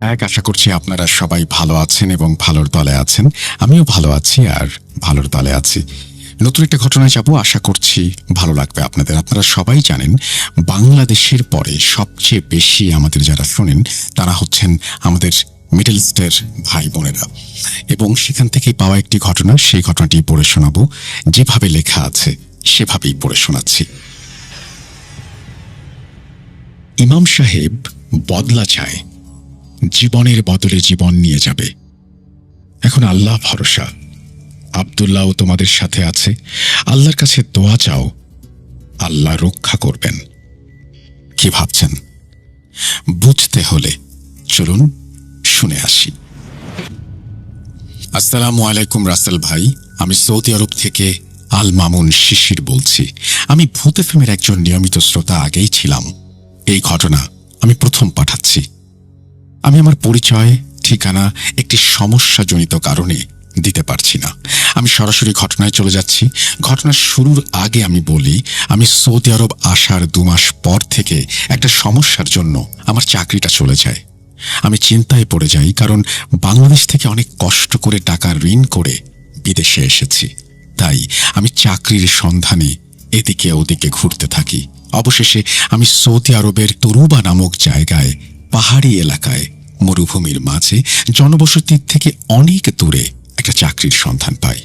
আশা করছি আপনারা সবাই ভালো আছেন এবং ভালোর দলে আছেন। আমিও ভালো আছি আর ভালোর দলে আছি। নতুন একটা ঘটনায় যাব, আশা করছি ভালো লাগবে আপনাদের। আপনারা সবাই জানেন, বাংলাদেশের পরে সবচেয়ে বেশি আমাদের যারা শোনেন তারা হচ্ছেন আমাদের মিডল ইস্টের ভাই বোনেরা, এবং সেখান থেকেই পাওয়া একটি ঘটনা, সেই ঘটনাটি পড়ে শোনাবো। যেভাবে লেখা আছে সেভাবেই পড়ে শোনাচ্ছি। ইমাম সাহেব বদলা চায়, জীবনের বদলে জীবন নিয়ে যাবে। এখন আল্লাহ ভরসা, আব্দুল্লাহও তোমাদের সাথে আছে। আল্লাহর কাছে দোয়া চাও, আল্লাহ রক্ষা করবেন। কি ভাবছেন? বুঝতে হলে চলুন শুনে আসি। আসসালামু আলাইকুম রাসেল ভাই, আমি সৌদি আরব থেকে আল মামুন শিশির বলছি। আমি ভূত এফএমের একজন নিয়মিত শ্রোতা আগেই ছিলাম। এই ঘটনা আমি প্রথম পাঠাচ্ছি। আমি আমার পরিচয়, ঠিকানা একটি সমস্যাজনিত কারণে দিতে পারছি না। আমি সরাসরি ঘটনায় চলে যাচ্ছি। ঘটনার শুরুর আগে আমি বলি, আমি সৌদি আরব আসার 2 মাস পর থেকে একটা সমস্যার জন্য আমার চাকরিটা চলে যায়। আমি চিন্তায় পড়ে যাই, কারণ বাংলাদেশ থেকে অনেক কষ্ট করে টাকা ঋণ করে বিদেশে এসেছি। তাই আমি চাকরির সন্ধানে এদিকে ওদিকে ঘুরতে থাকি। অবশেষে আমি সৌদি আরবের তরুবা নামক জায়গায়, পাহাড়ি এলাকায়, মরুভূমির মাঝে, জনবসতির থেকে অনেক দূরে একটা চাকরির সন্ধান পাই।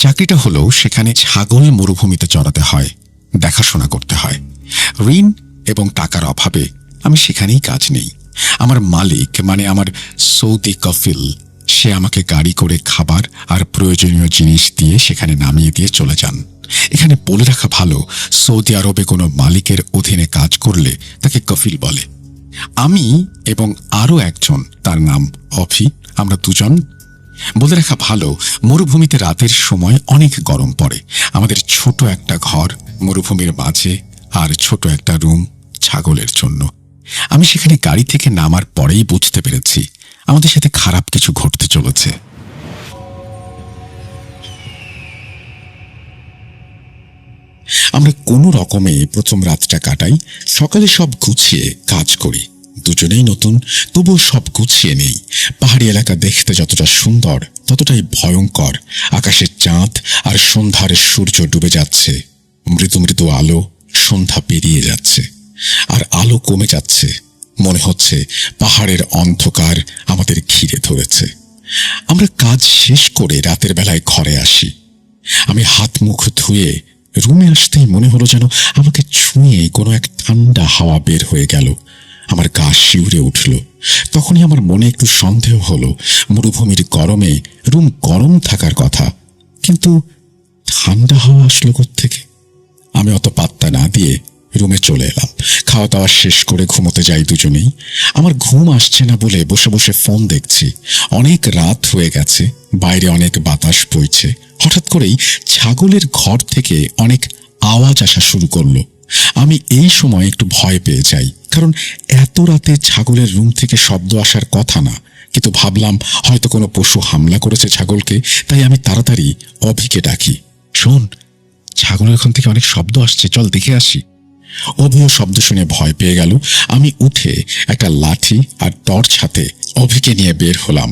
চাকরিটা হলো, সেখানে ছাগল মরুভূমিতে চড়াতে হয়, দেখাশোনা করতে হয়। ঋণ এবং টাকার অভাবে আমি সেখানেই কাজ নেই। আমার মালিক, মানে আমার সৌদি কফিল, সে আমাকে গাড়ি করে খাবার আর প্রয়োজনীয় জিনিস দিয়ে সেখানে নামিয়ে দিয়ে চলে যান। এখানে বলে রাখা ভালো, সৌদি আরবে কোনো মালিকের অধীনে কাজ করলে তাকে কফিল বলে। আমি এবং আরও একজন, তার নাম অফি, আমরা দুজন। বলে রাখা ভালো, মরুভূমিতে রাতের সময় অনেক গরম পড়ে। আমাদের ছোট একটা ঘর মরুভূমির মাঝে, আর ছোট একটা রুম ছাগলের জন্য। আমি সেখানে গাড়ি থেকে নামার পরেই বুঝতে পেরেছি আমাদের সাথে খারাপ কিছু ঘটতে চলেছে। আমরা কোনো রকমে প্রথম রাতটা কাটাই। সকালে সব গুছিয়ে কাজ করি। দুজনেই নতুন, তবুও সব গুছিয়ে নেই। পাহাড়ি এলাকা দেখতে যতটা সুন্দর, ততটাই ভয়ঙ্কর। আকাশের চাঁদ আর সন্ধ্যার সূর্য ডুবে যাচ্ছে। মৃদু মৃদু আলো, সন্ধ্যা পেরিয়ে যাচ্ছে আর আলো কমে যাচ্ছে। মনে হচ্ছে পাহাড়ের অন্ধকার আমাদের ঘিরে ধরেছে। আমরা কাজ শেষ করে রাতের বেলায় ঘরে আসি। আমি হাত মুখ ধুয়ে রুমে আসতেই মনে হলো যেন আমাকে ছুঁয়ে কোনো এক ঠান্ডা হাওয়া বের হয়ে গেল। আমার গা শিউরে উঠল। তখনই আমার মনে একটু সন্দেহ হলো, মরুভূমির গরমে রুম গরম থাকার কথা, কিন্তু ঠান্ডা হাওয়া আসলো কোত্থেকে? আমি অত পাত্তা না দিয়ে রুমে চলে এলাম। খাওয়া দাওয়া শেষ করে ঘুমোতে যাই দুজনেই। আমার ঘুম আসছে না বলে বসে বসে ফোন দেখছি। অনেক রাত হয়ে গেছে, বাইরে অনেক বাতাস বইছে। হঠাৎ করেই ছাগলের ঘর থেকে অনেক আওয়াজ আসা শুরু করলো। আমি এই সময় একটু ভয় পেয়ে যাই, কারণ এত রাতে ছাগলের রুম থেকে শব্দ আসার কথা না। কিন্তু ভাবলাম হয়তো কোনো পশু হামলা করেছে ছাগলকে, তাই আমি তাড়াতাড়ি অভিকে ডাকি। শোন, ছাগলের ওখান থেকে অনেক শব্দ আসছে, চল দেখে আসি। অভিও শব্দ শুনে ভয় পেয়ে গেল। আমি উঠে একটা লাঠি আর টর্চ হাতে অভিকে নিয়ে বের হলাম।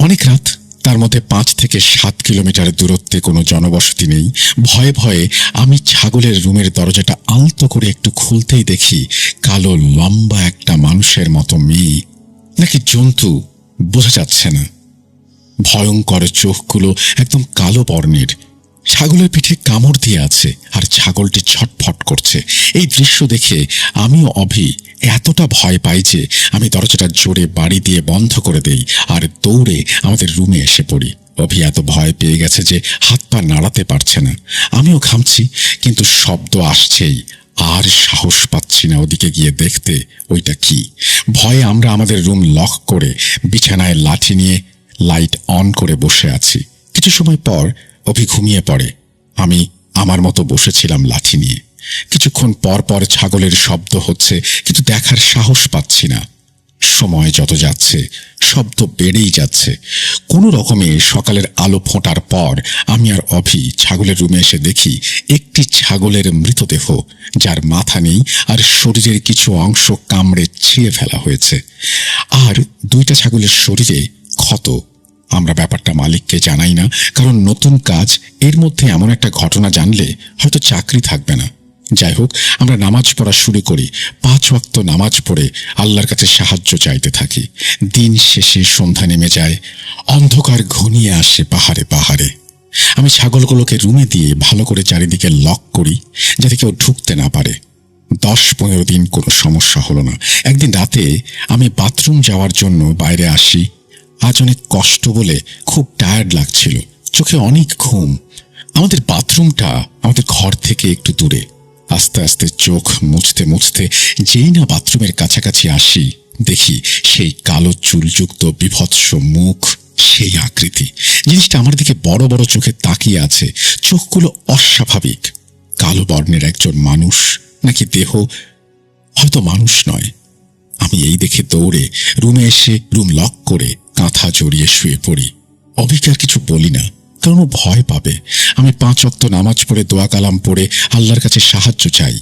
অনেক রাত, তার মধ্যে 5 থেকে 7 কিলোমিটার দূরত্বে কোনো জনবসতি নেই। ভয়ে ভয়ে আমি ছাগলের রুমের দরজাটা আলতো করে একটু খুলতেই দেখি কালো লম্বা একটা মানুষের মতো মেয়ে, নাকি জন্তু বোঝা যাচ্ছে না। ভয়ঙ্কর চোখগুলো একদম কালো বর্ণের। ছাগলের পিঠে কামড় দিয়ে আছে আর ছাগলটি ছটফট করছে। এই দৃশ্য দেখে আমিও অভি এতটা ভয় পাই যে আমি দরজাটা জোরে বাড়ি দিয়ে বন্ধ করে দেই আর দৌড়ে আমাদের রুমে এসে পড়ি। অভি এত ভয় পেয়ে গেছে যে হাত পা নাড়াতে পারছে না। আমিও ঘামছি, কিন্তু শব্দ আসছেই। আর সাহস পাচ্ছি না ওদিকে গিয়ে দেখতে ওইটা কি। ভয়ে আমরা আমাদের রুম লক করে বিছানায় লাঠি নিয়ে লাইট অন করে বসে আছি। কিছু সময় পর অভি ঘুমিয়ে পড়ে। আমি আমার মতো বসেছিলাম লাঠি নিয়ে। কিছুক্ষণ পর পর ছাগলের শব্দ হচ্ছে, কিন্তু দেখার সাহস পাচ্ছি না। সময় যত যাচ্ছে শব্দ বেড়েই যাচ্ছে। কোনো রকমে সকালের আলো ফোঁটার পর আমি আর অভি ছাগলের রুমে এসে দেখি একটি ছাগলের মৃতদেহ, যার মাথা নেই আর শরীরের কিছু অংশ কামড়ে ছিঁড়ে ফেলা হয়েছে, আর দুইটা ছাগলের শরীরে ক্ষত। আমরা ব্যাপারটা মালিককে জানাই না, কারণ নতুন কাজ, এর মধ্যে এমন একটা ঘটনা জানলে হয়তো চাকরি থাকবে না। যাই হোক, আমরা নামাজ পড়া শুরু করি। 5 ওয়াক্ত নামাজ পড়ে আল্লাহর কাছে সাহায্য চাইতে থাকি। দিন শেষে সন্ধ্যা নেমে যায়, অন্ধকার ঘনিয়ে আসে পাহাড়ে পাহাড়ে। আমি ছাগলগুলোকে রুমে দিয়ে ভালো করে চারিদিকে লক করি, যাতে কেউ ঢুকতে না পারে। 10-15 দিন কোনো সমস্যা হলো না। একদিন রাতে আমি বাথরুম যাওয়ার জন্য বাইরে আসি। আজ অনেক কষ্ট বলে খুব টায়ার্ড লাগছিল, চোখে অনেক ঘুম। আমাদের বাথরুমটা আমাদের ঘর থেকে একটু দূরে। আস্তে আস্তে চোখ মুছতে মুছতে যেই না বাথরুমের কাছাকাছি আসি, দেখি সেই কালো চুলযুক্ত বিভৎস মুখ, সেই আকৃতি। জিনিসটা আমার দিকে বড় বড় চোখে তাকিয়ে আছে। চোখগুলো অস্বাভাবিক। কালো বর্ণের একজন মানুষ, নাকি দেহ, হয়তো মানুষ নয়। আমি এই দেখে দৌড়ে রুমে এসে রুম লক করে কাঁথা জড়িয়ে শুয়ে পড়ি। অভিজ্ঞার কিছু বলি না, কারণ ও ভয় পাবে। আমি 5 ওয়াক্ত নামাজ পড়ে দোয়া কালাম পড়ে আল্লাহর কাছে সাহায্য চাই।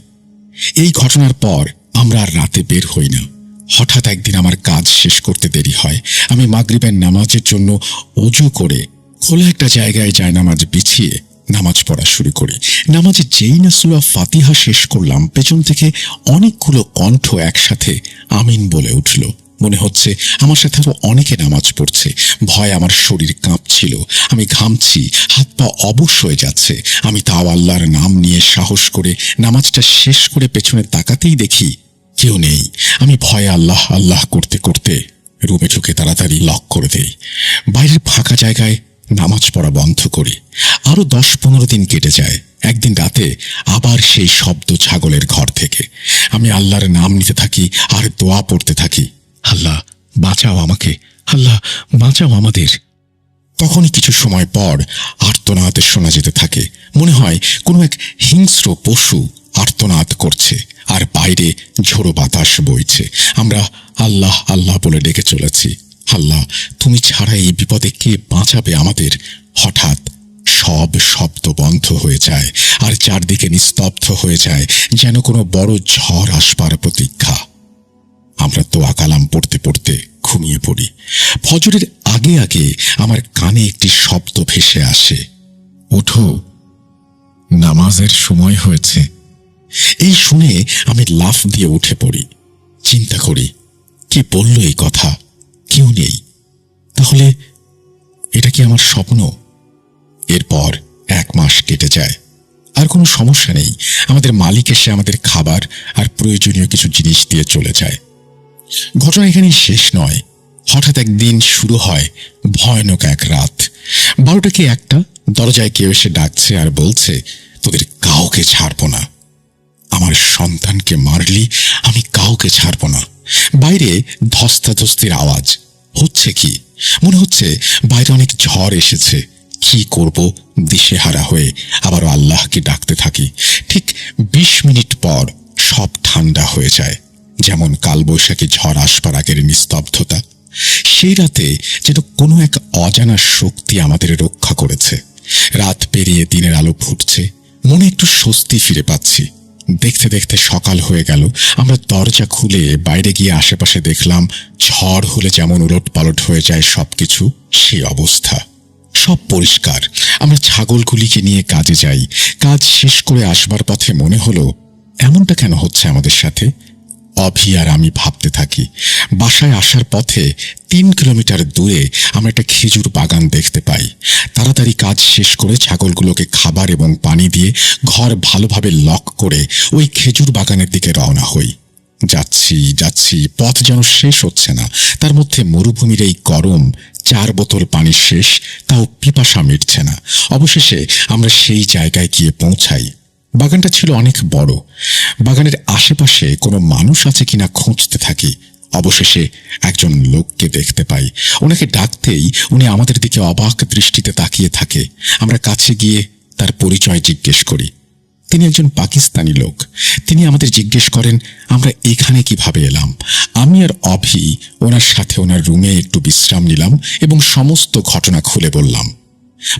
এই ঘটনার পর আমরা আর রাতে বের হই না। হঠাৎ একদিন আমার কাজ শেষ করতে দেরি হয়। আমি মাগরিবের নামাজের জন্য ওযু করে খোলা একটা জায়গায় জায়নামাজ বিছিয়ে নামাজ পড়া শুরু করি। নামাজে যেই না সূরা ফাতিহা শেষ করলাম, পেছন থেকে অনেকগুলো কণ্ঠ একসাথে আমিন বলে উঠল। মনে হচ্ছে আমার সাথে আরো অনেকে নামাজ পড়ছে। ভয় আমার শরীর কাঁপছিল, আমি ঘামছি, হাত পা অবশ হয়ে যাচ্ছে। আমি তাও আল্লাহর নাম নিয়ে সাহস করে নামাজটা শেষ করে পেছনে তাকাতেই দেখি কেউ নেই। আমি ভয়ে আল্লাহ আল্লাহ করতে করতে রুমে ঢুকে তাড়াতাড়ি লক করে দেই। বাইরের ফাঁকা জায়গায় নামাজ পড়া বন্ধ করি। আরো 10-15 দিন কেটে যায়। একদিন রাতে আবার সেই শব্দ ছাগলের ঘর থেকে। আমি আল্লাহর নাম নিতে থাকি আর দোয়া পড়তে থাকি, আল্লাহ বাঁচাও আমাকে, আল্লাহ বাঁচাও আমাদের। তখনই কিছু সময় পর আর্তনাদ শোনা যেতে থাকে। মনে হয় কোনো এক হিংস্র পশু আর্তনাদ করছে, আর বাইরে ঝোড়ো বাতাস বইছে। আমরা আল্লাহ আল্লাহ বলে ডেকে চলেছি, আল্লাহ তুমি ছাড়া এই বিপদে কে বাঁচাবে আমাদের। হঠাৎ সব শব্দ বন্ধ হয়ে যায়, আর চারদিকে নিস্তব্ধ হয়ে যায়, যেন কোনো বড় ঝড় আসবার প্রতীক্ষা। আমরা দোয়া কালাম পড়তে পড়তে ঘুমিয়ে পড়ি। ফজরের আগে আগে আমার কানে একটি শব্দ ভেসে আসে, ওঠো, নামাজের সময় হয়েছে। এই শুনে আমি লাফ দিয়ে উঠে পড়ি। চিন্তা করি, কে বলল এই কথা? কেউ নেই। তাহলে এটা কি আমার স্বপ্ন? এরপর 1 মাস কেটে যায়, আর কোনো সমস্যা নেই। আমাদের মালিক এসে আমাদের খাবার আর প্রয়োজনীয় কিছু জিনিস দিয়ে চলে যায়। ঘটনা এখানেই শেষ নয়। হঠাৎ একদিন শুরু হয় ভয়ানক এক রাত। 12টা কি 1টা, দরজায় কেউ এসে ডাকছে আর বলছে, তোদের কাউকে ছাড়বো না। আমার সন্তানকে মারলি, আমি কাউকে ছাড়বো না। বাইরে ধস্তাধস্তির আওয়াজ হচ্ছে। কি মনে হচ্ছে বাইরে অনেক ঝড় এসেছে। কি করব দিশেহারা হয়ে আবারও আল্লাহকে ডাকতে থাকি। ঠিক 20 মিনিট পর সব ঠান্ডা হয়ে যায়, যেমন কালবৈশাখী ঝড় আসবার আগের নিস্তব্ধতা। সেই রাতে যেন কোনো এক অজানা শক্তি আমাদের রক্ষা করেছে। রাত পেরিয়ে দিনের আলো ফুটছে, মনে একটু স্বস্তি ফিরে পাচ্ছি। দেখতে দেখতে সকাল হয়ে গেল। আমরা দরজা খুলে বাইরে গিয়ে আশেপাশে দেখলাম, ঝড় হলে যেমন উলট পালট হয়ে যায় সবকিছু, সেই অবস্থা। সব পরিষ্কার। আমরা ছাগলগুলিকে নিয়ে কাজে যাই। কাজ শেষ করে আসবার পথে মনে হলো, এমনটা কেন হচ্ছে আমাদের সাথে? অভি আর আমি ভাবতে থাকি। বাসায় আসার পথে 3 কিলোমিটার দূরে আমরা একটা খেজুর বাগান দেখতে পাই। তাড়াতাড়ি কাজ শেষ করে ছাগলগুলোকে খাবার এবং পানি দিয়ে ঘর ভালোভাবে লক করে ওই খেজুর বাগানের দিকে রওনা হই। যাচ্ছি যাচ্ছি, পথ যেন শেষ হচ্ছে না। তার মধ্যে মরুভূমির এই গরম, 4 বোতল পানি শেষ, তাও পিপাসা মিটছে না। অবশেষে আমরা সেই জায়গায় গিয়ে পৌঁছাই। বাগানটা ছিল অনেক বড়। বাগানের আশেপাশে কোনো মানুষ আছে কিনা খুঁজতে থাকি। অবশেষে একজন লোককে দেখতে পাই। ওনাকে ডাকতেই উনি আমাদের দিকে অবাক দৃষ্টিতে তাকিয়ে থাকে। আমরা কাছে গিয়ে তার পরিচয় জিজ্ঞেস করি। তিনি একজন পাকিস্তানি লোক। তিনি আমাদের জিজ্ঞেস করেন আমরা এখানে কিভাবে এলাম। আমি আর অভি ওনার সাথে ওনার রুমে একটু বিশ্রাম নিলাম এবং সমস্ত ঘটনা খুলে বললাম।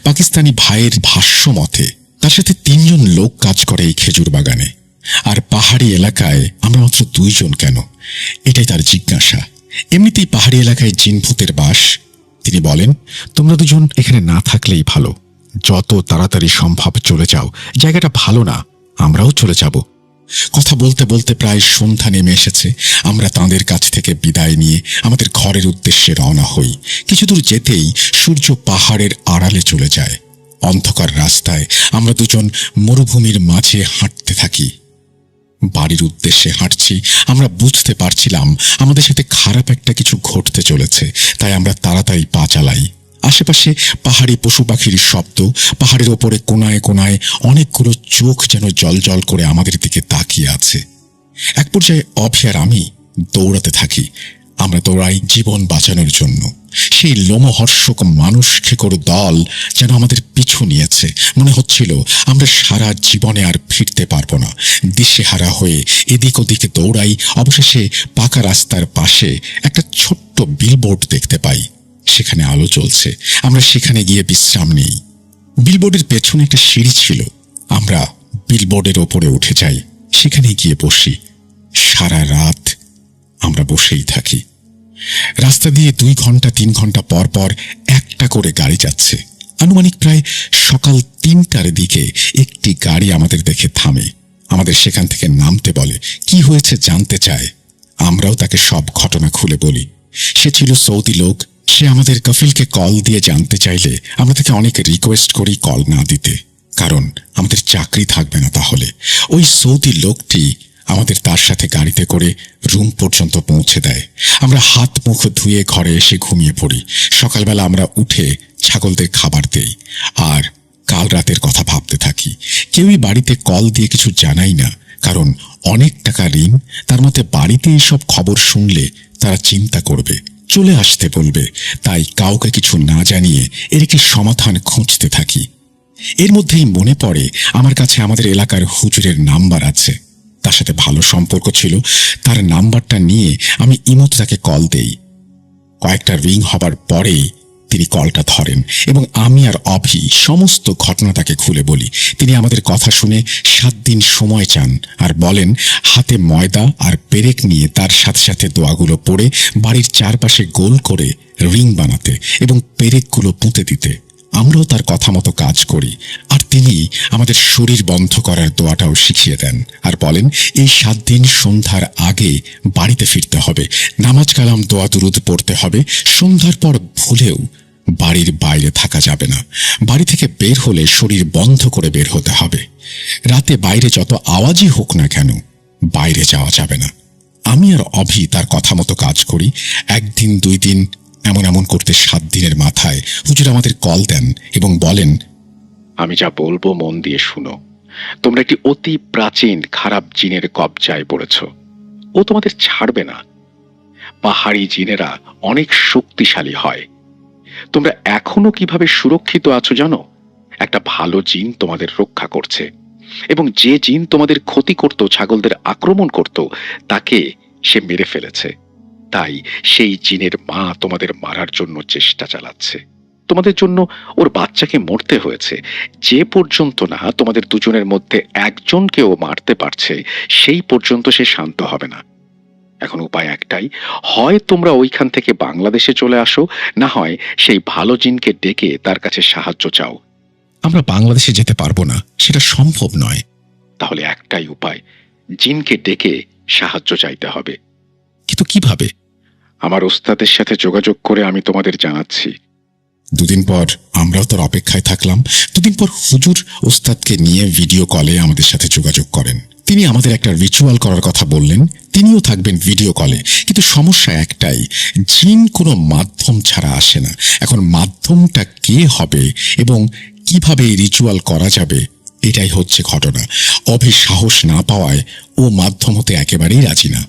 পাকিস্তানি ভাইয়ের ভাষ্য মতে তার সাথে 3 জন লোক কাজ করে এই খেজুর বাগানে, আর পাহাড়ি এলাকায় আমরা মাত্র 2 জন কেন, এটাই তার জিজ্ঞাসা। এমনিতেই পাহাড়ি এলাকায় জিনভূতের বাস। তিনি বলেন তোমরা 2 জন এখানে না থাকলেই ভালো, যত তাড়াতাড়ি সম্ভব চলে যাও, জায়গাটা ভালো না, আমরাও চলে যাব। কথা বলতে বলতে প্রায় সন্ধ্যা নেমে এসেছে। আমরা তাঁদের কাছ থেকে বিদায় নিয়ে আমাদের ঘরের উদ্দেশ্যে রওনা হই। কিছু দূর যেতেই সূর্য পাহাড়ের আড়ালে চলে যায়। অন্ধকার রাস্তায় আমরা 2 জন মরুভূমির মাঝে হাঁটতে থাকি। বাড়ির উদ্দেশ্যে হাঁটছি। আমরা বুঝতে পারছিলাম আমাদের সাথে খারাপ একটা কিছু ঘটতে চলেছে, তাই আমরা তাড়াতাড়ি পা চালাই। আশেপাশে পাহাড়ি পশু পাখির শব্দ, পাহাড়ের ওপরে কোনায় কোনায় অনেকগুলো চোখ যেন জল করে আমাদের দিকে তাকিয়ে আছে। এক পর্যায়ে অভি আর আমি দৌড়াতে থাকি। আমরা দৌড়াই জীবন বাঁচানোর জন্য। সেই লোমহর্ষক মানুষ খেকর দল যেন আমাদের পিছু নিয়েছে। মনে হচ্ছিল আমরা সারা জীবনে আর ফিরতে পারবো না। দিশেহারা হয়ে এদিক ওদিকে দৌড়াই। অবশেষে পাকা রাস্তার পাশে একটা ছোট্ট বিলবোর্ড দেখতে পাই। সেখানে আলো জ্বলছে। আমরা সেখানে গিয়ে বিশ্রাম নেই। বিলবোর্ডের পেছনে একটা সিঁড়ি ছিল। আমরা বিলবোর্ডের ওপরে উঠে যাই, সেখানে গিয়ে বসি। সারা রাত আমরা বসেই থাকি। রাস্তা দিয়ে 2 ঘন্টা 3 ঘন্টা পর পর একটা করে গাড়ি যাচ্ছে। আনুমানিক প্রায় সকাল 3টার দিকে একটি গাড়ি আমাদের দেখে থামে। আমাদের সেখান থেকে নামতে বলে, কি হয়েছে জানতে চায়। আমরাও তাকে সব ঘটনা খুলে বলি। সে ছিল সৌদি লোক। সে আমাদের কফিলকে কল দিয়ে জানতে চাইলে আমরা তাকে অনেক রিকোয়েস্ট করি কল না দিতে, কারণ আমাদের চাকরি থাকবে না তাহলে। ওই সৌদি লোকটি আমাদের তার সাথে গাড়িতে করে রুম পর্যন্ত পৌঁছে দেয়। আমরা হাত মুখ ধুয়ে ঘরে এসে ঘুমিয়ে পড়ি। সকালবেলা আমরা উঠে ছাগলদের খাবার দেই আর কাল রাতের কথা ভাবতে থাকি। কেউই বাড়িতে কল দিয়ে কিছু জানাই না, কারণ অনেক টাকা ঋণ। তার মতে বাড়িতে এইসব খবর শুনলে তারা চিন্তা করবে, চলে আসতে বলবে। তাই কাউকে কিছু না জানিয়ে এর একটি সমাধান খুঁজতে থাকি। এর মধ্যেই মনে পড়ে আমার কাছে আমাদের এলাকার হুজুরের নাম্বার আছে। তার সাথে ভালো সম্পর্ক ছিল। তার নাম্বারটা নিয়ে আমি ইমোতে তাকে কল দেই। কয়েকটা রিং হবার পরেই তিনি কলটা ধরেন এবং আমি আর অভি সমস্ত ঘটনা তাকে খুলে বলি। তিনি আমাদের কথা শুনে 7 দিন সময় চান আর বলেন হাতে ময়দা আর পেরেক নিয়ে তার সাথে সাথে দোয়াগুলো পড়ে বাড়ির চারপাশে গোল করে রিং বানাতে এবং পেরেকগুলো পুঁতে দিতে। আমরাও তার কথা মতো কাজ করি। আর তিনি আমাদের শরীর বন্ধ করার দোয়াটাও শিখিয়ে দেন আর বলেন এই 7 দিন সন্ধ্যার আগে বাড়িতে ফিরতে হবে, নামাজ কালাম দোয়া দুরুদ পড়তে হবে। সন্ধ্যার পর ভুলেও বাড়ির বাইরে থাকা যাবে না। বাড়ি থেকে বের হলে শরীর বন্ধ করে বের হতে হবে। রাতে বাইরে যত আওয়াজই হোক না কেন বাইরে যাওয়া যাবে না। আমি আর অভি তার কথা মতো কাজ করি। 1 দিন 2 দিন এমন করতে 7 দিনের মাথায় হুজুর আমাদের কল দেন এবং বলেন, আমি যা বলবো মন দিয়ে শুনো। তোমরা একটি অতি প্রাচীন খারাপ জিনের কবজায় পড়েছ। ও তোমাদের ছাড়বে না। পাহাড়ি জিনেরা অনেক শক্তিশালী হয়। তোমরা এখনো কিভাবে সুরক্ষিত আছো জানো? একটা ভালো জিন তোমাদের রক্ষা করছে, এবং যে জিন তোমাদের ক্ষতি করত, ছাগলদের আক্রমণ করত, তাকে সে মেরে ফেলেছে। তাই সেই জিনের মা তোমাদের মারার জন্য চেষ্টা চালাচ্ছে। তোমাদের জন্য ওর বাচ্চাকে মরতে হয়েছে। যে পর্যন্ত না তোমাদের 2 জনের মধ্যে একজনকেও মারতে পারছে, সেই পর্যন্ত সে শান্ত হবে না। এখন উপায় একটাই, হয় তোমরা ওইখান থেকে বাংলাদেশে চলে আসো, না হয় সেই ভালো জিনকে ডেকে তার কাছে সাহায্য চাও। আমরা বাংলাদেশে যেতে পারবো না, সেটা সম্ভব নয়। তাহলে একটাই উপায়, জিনকে ডেকে সাহায্য চাইতে হবে। কিন্তু কিভাবে? আমার ওস্তাদের সাথে যোগাযোগ করে আমি তোমাদের জানাচ্ছি। 2 দিন পর আমরাও তার অপেক্ষায় থাকলাম। 2 দিন পর হুজুর ওস্তাদকে নিয়ে ভিডিও কলে আমাদের সাথে যোগাযোগ করেন। তিনি আমাদের একটা রিচুয়াল করার কথা বললেন। তিনিও থাকবেন ভিডিও কলে। কিন্তু সমস্যা একটাই, জিন কোনো মাধ্যম ছাড়া আসে না। এখন মাধ্যমটা কে হবে এবং কিভাবে এই রিচুয়াল করা যাবে, এটাই হচ্ছে ঘটনা। অভি সাহস না পাওয়ায় ও মাধ্যম হতে একেবারেই রাজি না।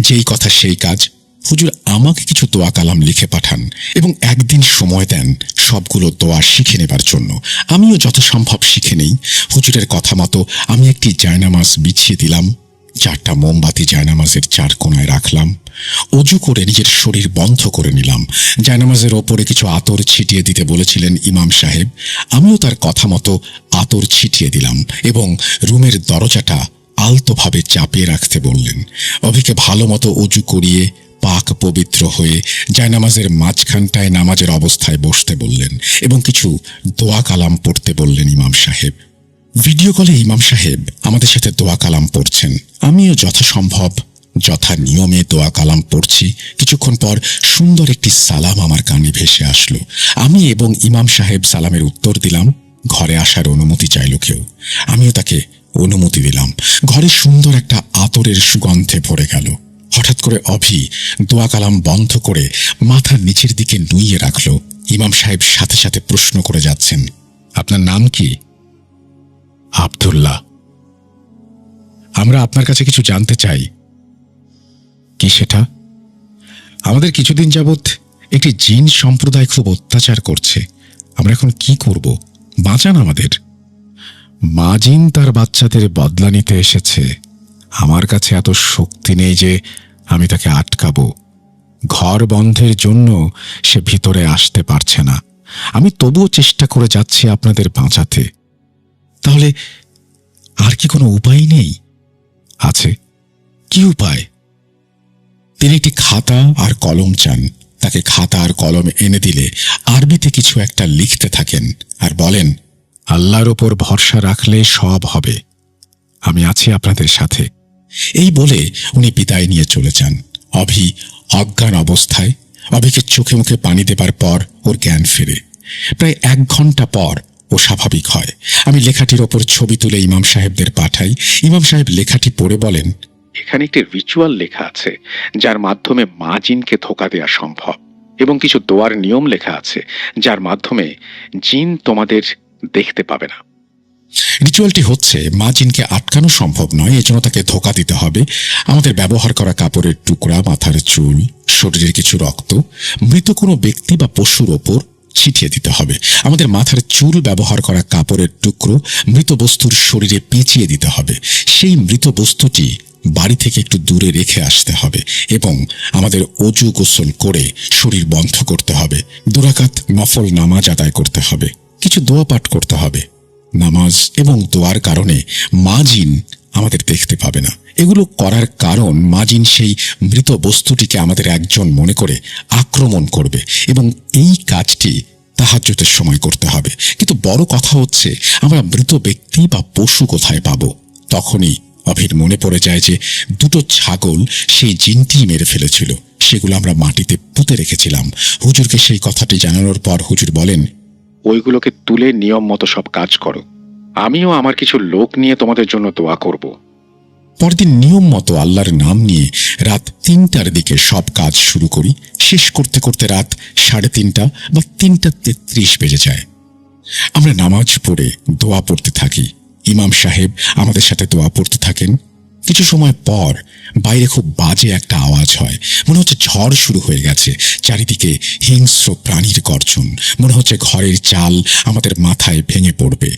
যেই কথা সেই কাজ। হুজুর আমাকে কিছু দোয়া কালাম লিখে পাঠান এবং 1 দিন সময় দেন সবগুলো দোয়া শিখে নেবার জন্য। আমিও যত সম্ভব শিখে নেই। হুজুরের কথা মতো আমি একটি জায়নামাজ বিছিয়ে দিলাম, 4টা মোমবাতি জায়নামাজের 4 কোণায় রাখলাম। অজু করে নিজের শরীর বন্ধ করে নিলাম। জায়নামাজের ওপরে কিছু আতর ছিটিয়ে দিতে বলেছিলেন ইমাম সাহেব। আমিও তার কথা মতো আতর ছিটিয়ে দিলাম এবং রুমের দরজাটা আলতোভাবে চাপিয়ে রাখতে বললেন। অভিকে ভালো মতো অজু করিয়ে পাক পবিত্র হয়ে জায়নামাজের মাঝখানটায় নামাজের অবস্থায় বসতে বললেন এবং কিছু দোয়া কালাম পড়তে বললেন ইমাম সাহেব। ভিডিও কলে ইমাম সাহেব আমাদের সাথে দোয়া কালাম পড়ছেন। আমিও যথাসম্ভব যথা নিয়মে দোয়া কালাম পড়ছি। কিছুক্ষণ পর সুন্দর একটি সালাম আমার কানে ভেসে আসলো। আমি এবং ইমাম সাহেব সালামের উত্তর দিলাম। ঘরে আসার অনুমতি চাইল কেউ। আমিও তাকে অনুমতি দিলাম। ঘরে সুন্দর একটা আতরের সুগন্ধে ভরে গেল। হঠাৎ করে অভি দোয়া কালাম বন্ধ করে মাথা নিচের দিকে নুইয়ে রাখল। ইমাম সাহেব সাথে সাথে প্রশ্ন করে যাচ্ছেন, আপনার নাম কি? আব্দুল্লাহ। আমরা আপনার কাছে কিছু জানতে চাই। কি সেটা? আমাদের কিছুদিন যাবৎ একটি জিন সম্প্রদায় খুব অত্যাচার করছে। আমরা এখন কি করব? বাঁচান আমাদের। মা জিন তার বাচ্চাদের বদলা নিতে এসেছে। আমার কাছে এত শক্তি নেই যে আমি তাকে আটকাবো। ঘর বন্ধের জন্য সে ভিতরে আসতে পারছে না। আমি তবুও চেষ্টা করে যাচ্ছি আপনাদের বাঁচাতে। তাহলে আর কি কোনো উপায় নেই? আছে। কি উপায়? তিনি একটি খাতা আর কলম চান। তাকে খাতা আর কলম এনে দিলে আরবিতে কিছু একটা লিখতে থাকেন আর বলেন, আল্লাহর ওপর ভরসা রাখলে সব হবে। আমি আছি আপনাদের সাথে। এই বলে উনি বিদায় নিয়ে চলে যান। অভি অজ্ঞান অবস্থায়। অভিকে চোখে মুখে পানি দেবার পর ওর জ্ঞান ফেরে। প্রায় 1 ঘন্টা পর ও স্বাভাবিক হয়। আমি লেখাটির ওপর ছবি তুলে ইমাম সাহেবদের পাঠাই। ইমাম সাহেব লেখাটি পড়ে বলেন, এখানে একটি রিচুয়াল লেখা আছে যার মাধ্যমে মা জিনকে ধোঁকা দেওয়া সম্ভব, এবং কিছু দোয়ার নিয়ম লেখা আছে যার মাধ্যমে জিন তোমাদের দেখতে পাবে না। রিচুয়ালটি হচ্ছে মা জিনকে আটকানো সম্ভব নয়, এজন্য তাকে ধোঁকা দিতে হবে। আমাদের ব্যবহার করা কাপড়ের টুকরা, মাথার চুল, শরীরের কিছু রক্ত মৃত কোনো ব্যক্তি বা পশুর ওপর ছিটিয়ে দিতে হবে। আমাদের মাথার চুল ব্যবহার করা কাপড়ের টুকরো মৃত বস্তুর শরীরে পেঁচিয়ে দিতে হবে। সেই মৃত বস্তুটি বাড়ি থেকে একটু দূরে রেখে আসতে হবে এবং আমাদের অজু গোসল করে শরীর বন্ধ করতে হবে। 2 রাকাত নফল নামাজ আদায় করতে হবে। কিছু দোয়া পাঠ করতে হবে। নামাজ এবং দোয়ার কারণে মা জিন আমাদের দেখতে পাবে না। এগুলো করার কারণ মা জিন সেই মৃত বস্তুটিকে আমাদের একজন মনে করে আক্রমণ করবে এবং এই কাজটি তাহাজ্জুদের সময় করতে হবে। কিন্তু বড় কথা হচ্ছে আমরা মৃত ব্যক্তি বা পশু কোথায় পাবো? তখনই অভির মনে পড়ে যায় যে 2টো ছাগল সেই জিনটি মেরে ফেলেছিল। সেগুলো আমরা মাটিতে পুঁতে রেখেছিলাম। হুজুরকে সেই কথাটি জানানোর পর হুজুর বলেন, ওইগুলোকে তুলে নিয়ম মতো সব কাজ করো। আমিও আমার কিছু লোক নিয়ে তোমাদের জন্য দোয়া করব। পরদিন নিয়ম মতো আল্লাহর নাম নিয়ে রাত 3টার দিকে সব কাজ শুরু করি। শেষ করতে করতে রাত 3:30 বা 3:33 বেজে যায়। আমরা নামাজ পড়ে দোয়া পড়তে থাকি। ইমাম সাহেব আমাদের সাথে দোয়া পড়তে থাকেন। কিছু সময় পর বাইরে খুব বাজে একটা আওয়াজ হয়। মনে হচ্ছে ঝড় শুরু হয়ে গেছে। চারিদিকে হিংস্র প্রাণীর গর্জন। মনে হচ্ছে ঘরের চাল আমাদের মাথায় ভেঙে পড়বে।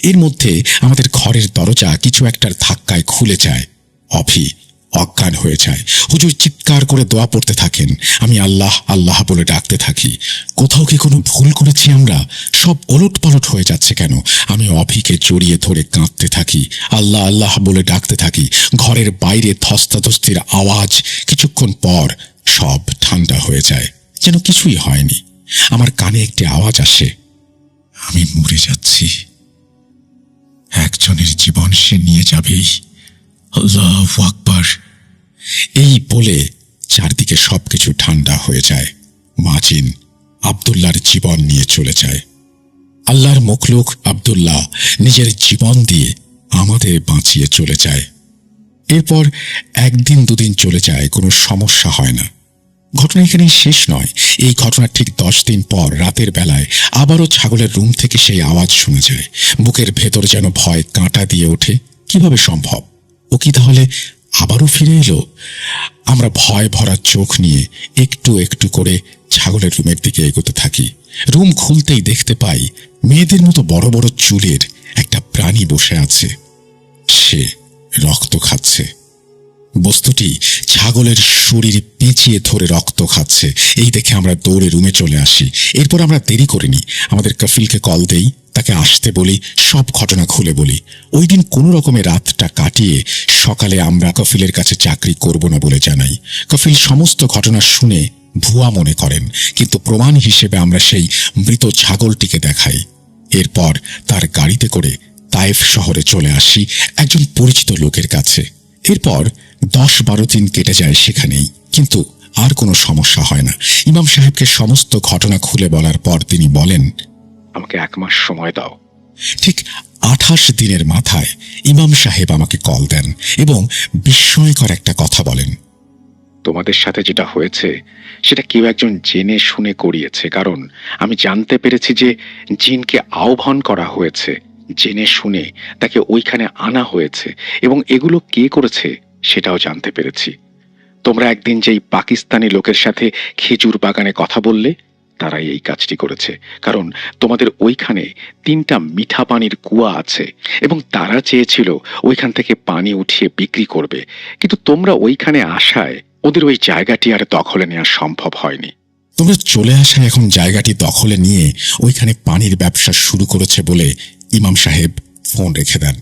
এর মধ্যে আমাদের ঘরের দরজা কিছু একটার ধাক্কায় খুলে যায়। অভি অজ্ঞান হয়ে যায়। হুজুর চিৎকার করে দোয়া পড়তে থাকেন। আমি আল্লাহ আল্লাহ বলে ডাকতে থাকি। কোথাও কি কোনো ভুল করেছি আমরা? সব ওলট পালট হয়ে যাচ্ছে কেন? আমি অভিকে জড়িয়ে ধরে কাঁদতে থাকি, আল্লাহ আল্লাহ বলে ডাকতে থাকি। ঘরের বাইরে ধস্তাধস্তির আওয়াজ। কিছুক্ষণ পর সব ঠান্ডা হয়ে যায়, যেন কিছুই হয়নি। আমার কানে একটি আওয়াজ আসে, আমি মরে যাচ্ছি। একজনের জীবন সে নিয়ে যাবেই। আল্লাহু আকবার। এই বলে চারদিকে সবকিছু ঠান্ডা হয়ে যায়। মা জিন আব্দুল্লাহর জীবন নিয়ে চলে যায়। আল্লাহর মখলুক আব্দুল্লাহ নিজের জীবন দিয়ে আমাদের বাঁচিয়ে চলে যায়। এরপর 1 দিন 2 দিন চলে যায়, কোনো সমস্যা হয় না। ঘটনা এখানেই শেষ নয়। এই ঘটনার ঠিক 10 দিন পর রাতের বেলায় আবারও ছাগলের রুম থেকে সেই আওয়াজ শোনা যায়। বুকের ভেতর যেন ভয় কাঁটা দিয়ে ওঠে। কিভাবে সম্ভব? ও কি তাহলে আবারও ফিরে এলো। আমরা ভয় ভরা চোখ নিয়ে একটু একটু করে ছাগলের রুমের দিকে এগোতে থাকি। রুম খুলতেই দেখতে পাই মেয়েদের মতো বড় বড় চুলের একটা প্রাণী বসে আছে। সে রক্ত খাচ্ছে। বস্তুটি ছাগলের শরীর পেঁচিয়ে ধরে রক্ত খাচ্ছে। এই দেখে আমরা দৌড়ে রুমে চলে আসি। এরপর আমরা দেরি করিনি, আমাদের কফিলকে কল দেই, তাকে আসতে বলি, সব ঘটনা খুলে বলি। ওই দিন কোনো রকমে রাতটা কাটিয়ে সকালে আমরা কফিলের কাছে চাকরি করব না বলে জানাই। কফিল সমস্ত ঘটনা শুনে ভুয়া মনে করেন, কিন্তু প্রমাণ হিসেবে আমরা সেই মৃত ছাগলটিকে দেখাই। এরপর তার গাড়িতে করে তায়েফ শহরে চলে আসি একজন পরিচিত লোকের কাছে। এরপর 10-12 দিন কেটে যায় সেখানেই, কিন্তু আর কোনো সমস্যা হয় না। ইমাম সাহেবকে সমস্ত ঘটনা খুলে বলার পর তিনি বলেন, আমাকে 1 মাস সময় দাও। ঠিক 28 দিনের মাথায় ইমাম সাহেব আমাকে কল দেন এবং বিস্ময়কর একটা কথা বলেন। তোমাদের সাথে যেটা হয়েছে সেটা কেউ একজন জেনে শুনে করিয়েছে, কারণ আমি জানতে পেরেছি যে জিনকে আহ্বান করা হয়েছে, জেনে শুনে তাকে ওইখানে আনা হয়েছে, এবং এগুলো কে করেছে সেটাও জানতে পেরেছি। তোমরা একদিন যেই পাকিস্তানি লোকের সাথে খেজুর বাগানে কথা বললে, তারাই এই কাজটি করেছে, কারণ তোমাদের ওইখানে 3টা মিঠা পানির কুয়া আছে এবং তারা চেয়েছিল ওইখান থেকে পানি উঠিয়ে বিক্রি করবে, কিন্তু তোমরা ওইখানে আসায় ওদের ওই জায়গাটি আর দখলে নেওয়া সম্ভব হয়নি। তোমরা চলে আসা এখন জায়গাটি দখলে নিয়ে ওইখানে পানির ব্যবসা শুরু করেছে বলে ইমাম সাহেব ফোন রেখে দেন।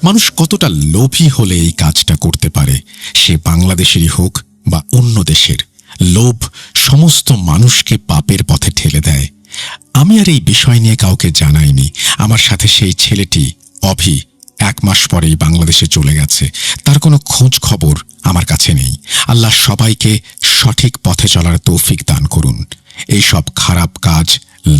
মানুষ কতটা লোভী হলে এই কাজটা করতে পারে, সে বাংলাদেশেরই হোক বা অন্য দেশের। লোভ সমস্ত মানুষকে পাপের পথে ঠেলে দেয়। আমি আর এই বিষয় নিয়ে কাউকে জানাইনি। আমার সাথে সেই ছেলেটি অভি 1 মাস পরেই বাংলাদেশে চলে গেছে। তার কোনো খোঁজ খবর আমার কাছে নেই। আল্লাহ সবাইকে সঠিক পথে চলার তৌফিক দান করুন। এই সব খারাপ কাজ,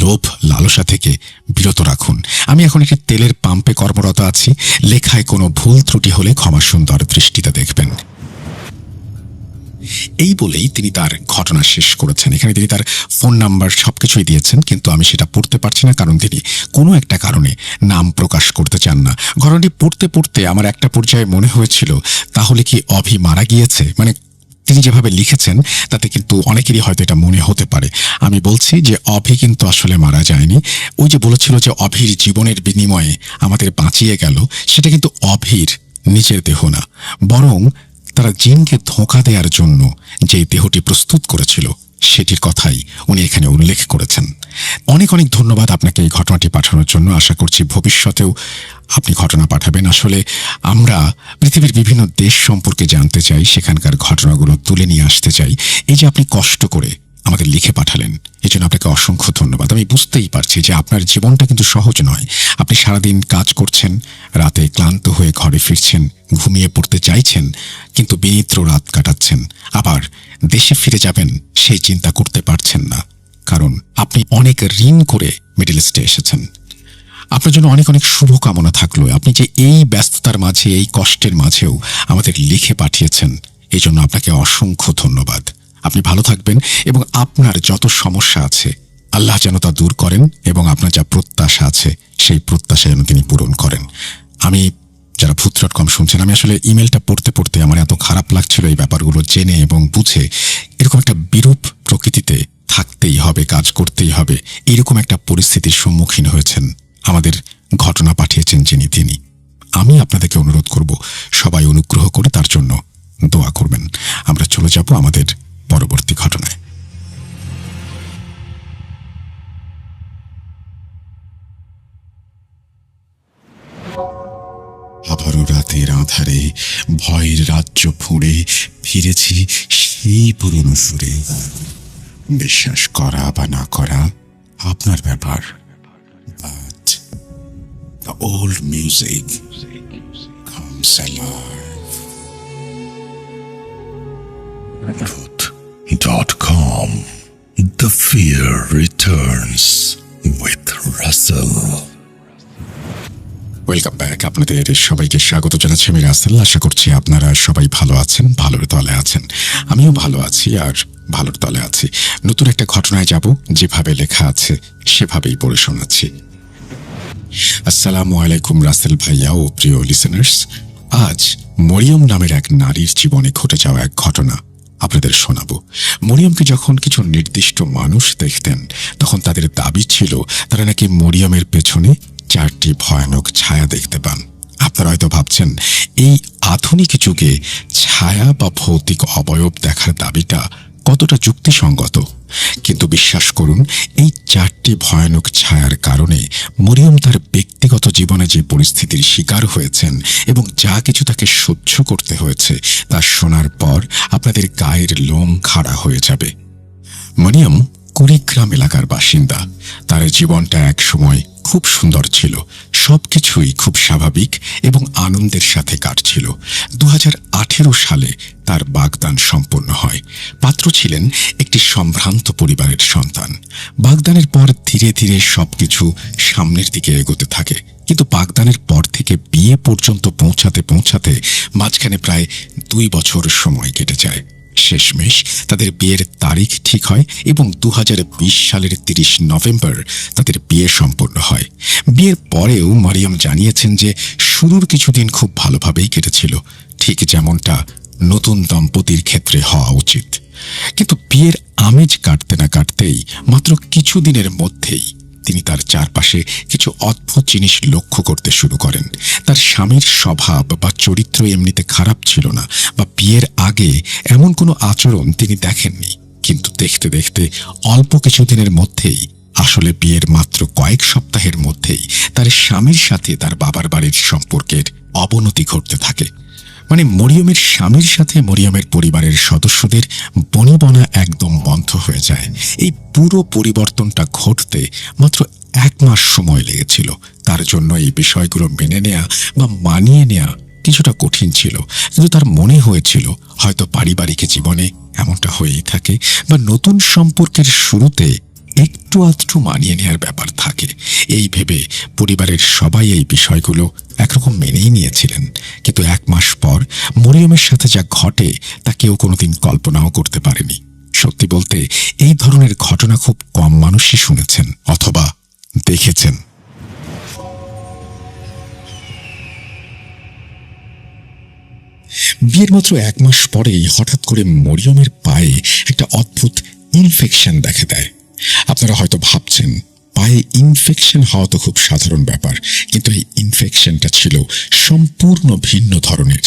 লোভ, লালসা থেকে বিরত রাখুন। আমি এখন একটি তেলের পাম্পে কর্মরত আছি। লেখায় কোনো ভুল ত্রুটি হলে ক্ষমা সুন্দর দৃষ্টিতে দেখবেন। এই বলেই তিনি তার ঘটনা শেষ করেছেন। এখানে তিনি তার ফোন নাম্বার সবকিছুই দিয়েছেন, কিন্তু আমি সেটা পড়তে পারছি না, কারণ তিনি কোনো একটা কারণে নাম প্রকাশ করতে চান না। ঘটনাটি পড়তে পড়তে আমার একটা পর্যায়ে মনে হয়েছিল, তাহলে কি অভি মারা গিয়েছে? মানে তিনি যেভাবে লিখেছেন তাতে কিন্তু অনেকেরই হয়তো এটা মনে হতে পারে। আমি বলছি যে অভি কিন্তু আসলে মারা যায়নি। ওই যে বলেছিল যে অভির জীবনের বিনিময়ে আমাদের বাঁচিয়ে গেল, সেটা কিন্তু অভির নিজের দেহ না, বরং তারা জিনকে ধোঁকা দেওয়ার জন্য যে দেহটি প্রস্তুত করেছিল সেটির কথাই উনি এখানে উল্লেখ করেছেন। অনেক অনেক ধন্যবাদ আপনাকে এই ঘটনাটি পাঠানোর জন্য। আশা করছি ভবিষ্যতেও আপনি ঘটনা পাঠাবেন। আসলে আমরা পৃথিবীর বিভিন্ন দেশ সম্পর্কে জানতে চাই, সেখানকার ঘটনাগুলো তুলে নিয়ে আসতে চাই। এই যে আপনি কষ্ট করে আমাদের লিখে পাঠালেন, এই জন্য আপনাকে অসংখ্য ধন্যবাদ। আমি বুঝতেই পারছি যে আপনার জীবনটা কিন্তু সহজ নয়। আপনি সারাদিন কাজ করছেন, রাতে ক্লান্ত হয়ে ঘরে ফিরছেন, ঘুমিয়ে পড়তে চাইছেন, কিন্তু বিনিদ্র রাত কাটাচ্ছেন। আবার দেশে ফিরে যাবেন সেই চিন্তা করতে পারছেন না, কারণ আপনি অনেক ঋণ করে মিডল ইস্টে এসেছেন। আপনার জন্য অনেক অনেক শুভকামনা থাকলো। আপনি যে এই ব্যস্ততার মাঝে, এই কষ্টের মাঝেও আমাদের লিখে পাঠিয়েছেন, এই জন্য আপনাকে অসংখ্য ধন্যবাদ। আপনি ভালো থাকবেন এবং আপনার যত সমস্যা আছে আল্লাহ যেন তা দূর করেন, এবং আপনার যা প্রত্যাশা আছে সেই প্রত্যাশা যেন তিনি পূরণ করেন। আমি যারা ভূত.com শুনছেন, আমি আসলে ইমেলটা পড়তে পড়তে আমার এত খারাপ লাগছিল এই ব্যাপারগুলো জেনে এবং বুঝে। এরকম একটা বিরূপ প্রকৃতিতে থাকতেই হবে, কাজ করতেই হবে, এরকম একটা পরিস্থিতির সম্মুখীন হয়েছেন আমাদের ঘটনা পাঠিয়েছেন যিনি, তিনি। আমি আপনাদেরকে অনুরোধ করব, সবাই অনুগ্রহ করে তার জন্য দোয়া করবেন। আমরা চলে যাব আমাদের পরবর্তী ঘটনায়। আবারও রাতের আঁধারে ভয়ের রাজ্য ফুঁড়ে ফিরেছি সেই পুরনো সুরে। বিশ্বাস করা বা না করা আপনার ব্যাপার, but the old music comes alive. Truth.com The Fear Returns with Russell. Welcome back. আপনাদের সবাইকে স্বাগত জানাচ্ছি আমি রাসেল। আশা করছি আপনারা সবাই ভালো আছেন, ভালোর তলে আছেন। আমিও ভালো আছি আর ভালোর তলে আছি। নতুন একটা ঘটনায় যাব, যেভাবে লেখা আছে সেভাবেই পড়ে শোনাচ্ছি। আসসালামু আলাইকুম রাসেল ভাইয়া ও প্রিয় লিসেনার্স। আজ মরিয়ম নামের এক নারীর জীবনে ঘটে যাওয়া এক ঘটনা আপনাদের শোনাবো। মরিয়মকে যখন কিছু নির্দিষ্ট মানুষ দেখতেন, তখন তাদের দাবি ছিল তারা নাকি মরিয়মের পেছনে 4টি ভয়ানক ছায়া দেখতে পান। আপনারা হয়তো ভাবছেন, এই আধুনিক যুগে ছায়া বা ভৌতিক অবয়ব দেখার দাবিটা কতটা যুক্তিসঙ্গত। কিন্তু বিশ্বাস করুন, এই 4টি ভয়ানক ছায়ার কারণে মরিয়ম তার ব্যক্তিগত জীবনে যে পরিস্থিতির শিকার হয়েছেন এবং যা কিছু তাকে সহ্য করতে হয়েছে, তা শোনার পর আপনাদের গায়ের লোম খাড়া হয়ে যাবে। মরিয়ম কুড়িগ্রাম এলাকার বাসিন্দা। তার জীবনটা এক সময় খুব সুন্দর ছিল, সবকিছুই খুব স্বাভাবিক এবং আনন্দের সাথে কাটছিল। 2018 সালে তার বাগদান সম্পন্ন হয়। পাত্র ছিলেন একটি সম্ভ্রান্ত পরিবারের সন্তান। বাগদানের পর ধীরে ধীরে সবকিছু সামনের দিকে এগোতে থাকে, কিন্তু বাগদানের পর থেকে বিয়ে পর্যন্ত পৌঁছাতে পৌঁছাতে মাঝখানে প্রায় 2 বছর সময় কেটে যায়। শেষমেশ তাদের বিয়ের তারিখ ঠিক হয় এবং 2020 সালের 30 নভেম্বর তাদের বিয়ে সম্পন্ন হয়। বিয়ের পরেও মরিয়ম জানিয়েছেন যে শুরুর কিছুদিন খুব ভালোভাবেই কেটেছিল, ঠিক যেমনটা নতুন দম্পতির ক্ষেত্রে হওয়া উচিত। কিন্তু বিয়ের আমেজ কাটতে না কাটতেই মাত্র কিছুদিনের মধ্যেই তিনি তার চারপাশে কিছু অদ্ভুত জিনিস লক্ষ্য করতে শুরু করেন। তার স্বামীর স্বভাব বা চরিত্র এমনিতে খারাপ ছিল না, বা বিয়ের আগে এমন কোনো আচরণ তিনি দেখেননি। কিন্তু দেখতে দেখতে অল্প কিছুদিনের মধ্যেই, আসলে বিয়ের মাত্র কয়েক সপ্তাহের মধ্যেই, তার স্বামীর সাথে তার বাবার বাড়ির সম্পর্কের অবনতি ঘটতে থাকে। মানে মরিয়মের স্বামীর সাথে মরিয়মের পরিবারের সদস্যদের বনিবনা একদম বন্ধ হয়ে যায়। এই পুরো পরিবর্তনটা ঘটতে মাত্র 1 মাস সময় লেগেছিল। তার জন্য এই বিষয়গুলো মেনে নেয়া বা মানিয়ে নেয়া কিছুটা কঠিন ছিল, কিন্তু তার মনে হয়েছিল হয়তো পারিবারিক জীবনে এমনটা হয়েই থাকে, বা নতুন সম্পর্কের শুরুতে একটু আধটু মানিয়ে নেওয়ার ব্যাপার থাকে। এই ভেবে পরিবারের সবাই এই বিষয়গুলো একরকম মেনেই নিয়েছিলেন। কিন্তু 1 মাস পর মরিয়মের সাথে যা ঘটে তা কেউ কোনোদিন কল্পনাও করতে পারেনি। সত্যি বলতে এই ধরনের ঘটনা খুব কম মানুষই শুনেছেন অথবা দেখেছেন। বিয়ের মাত্র 1 মাস পরেই হঠাৎ করে মরিয়মের পায়ে একটা অদ্ভুত ইনফেকশন দেখা দেয়। আপনারা হয়তো ভাবছেন, পায়ে ইনফেকশন হওয়া তো খুব সাধারণ ব্যাপার, কিন্তু এই ইনফেকশনটা ছিল সম্পূর্ণ ভিন্ন ধরনের।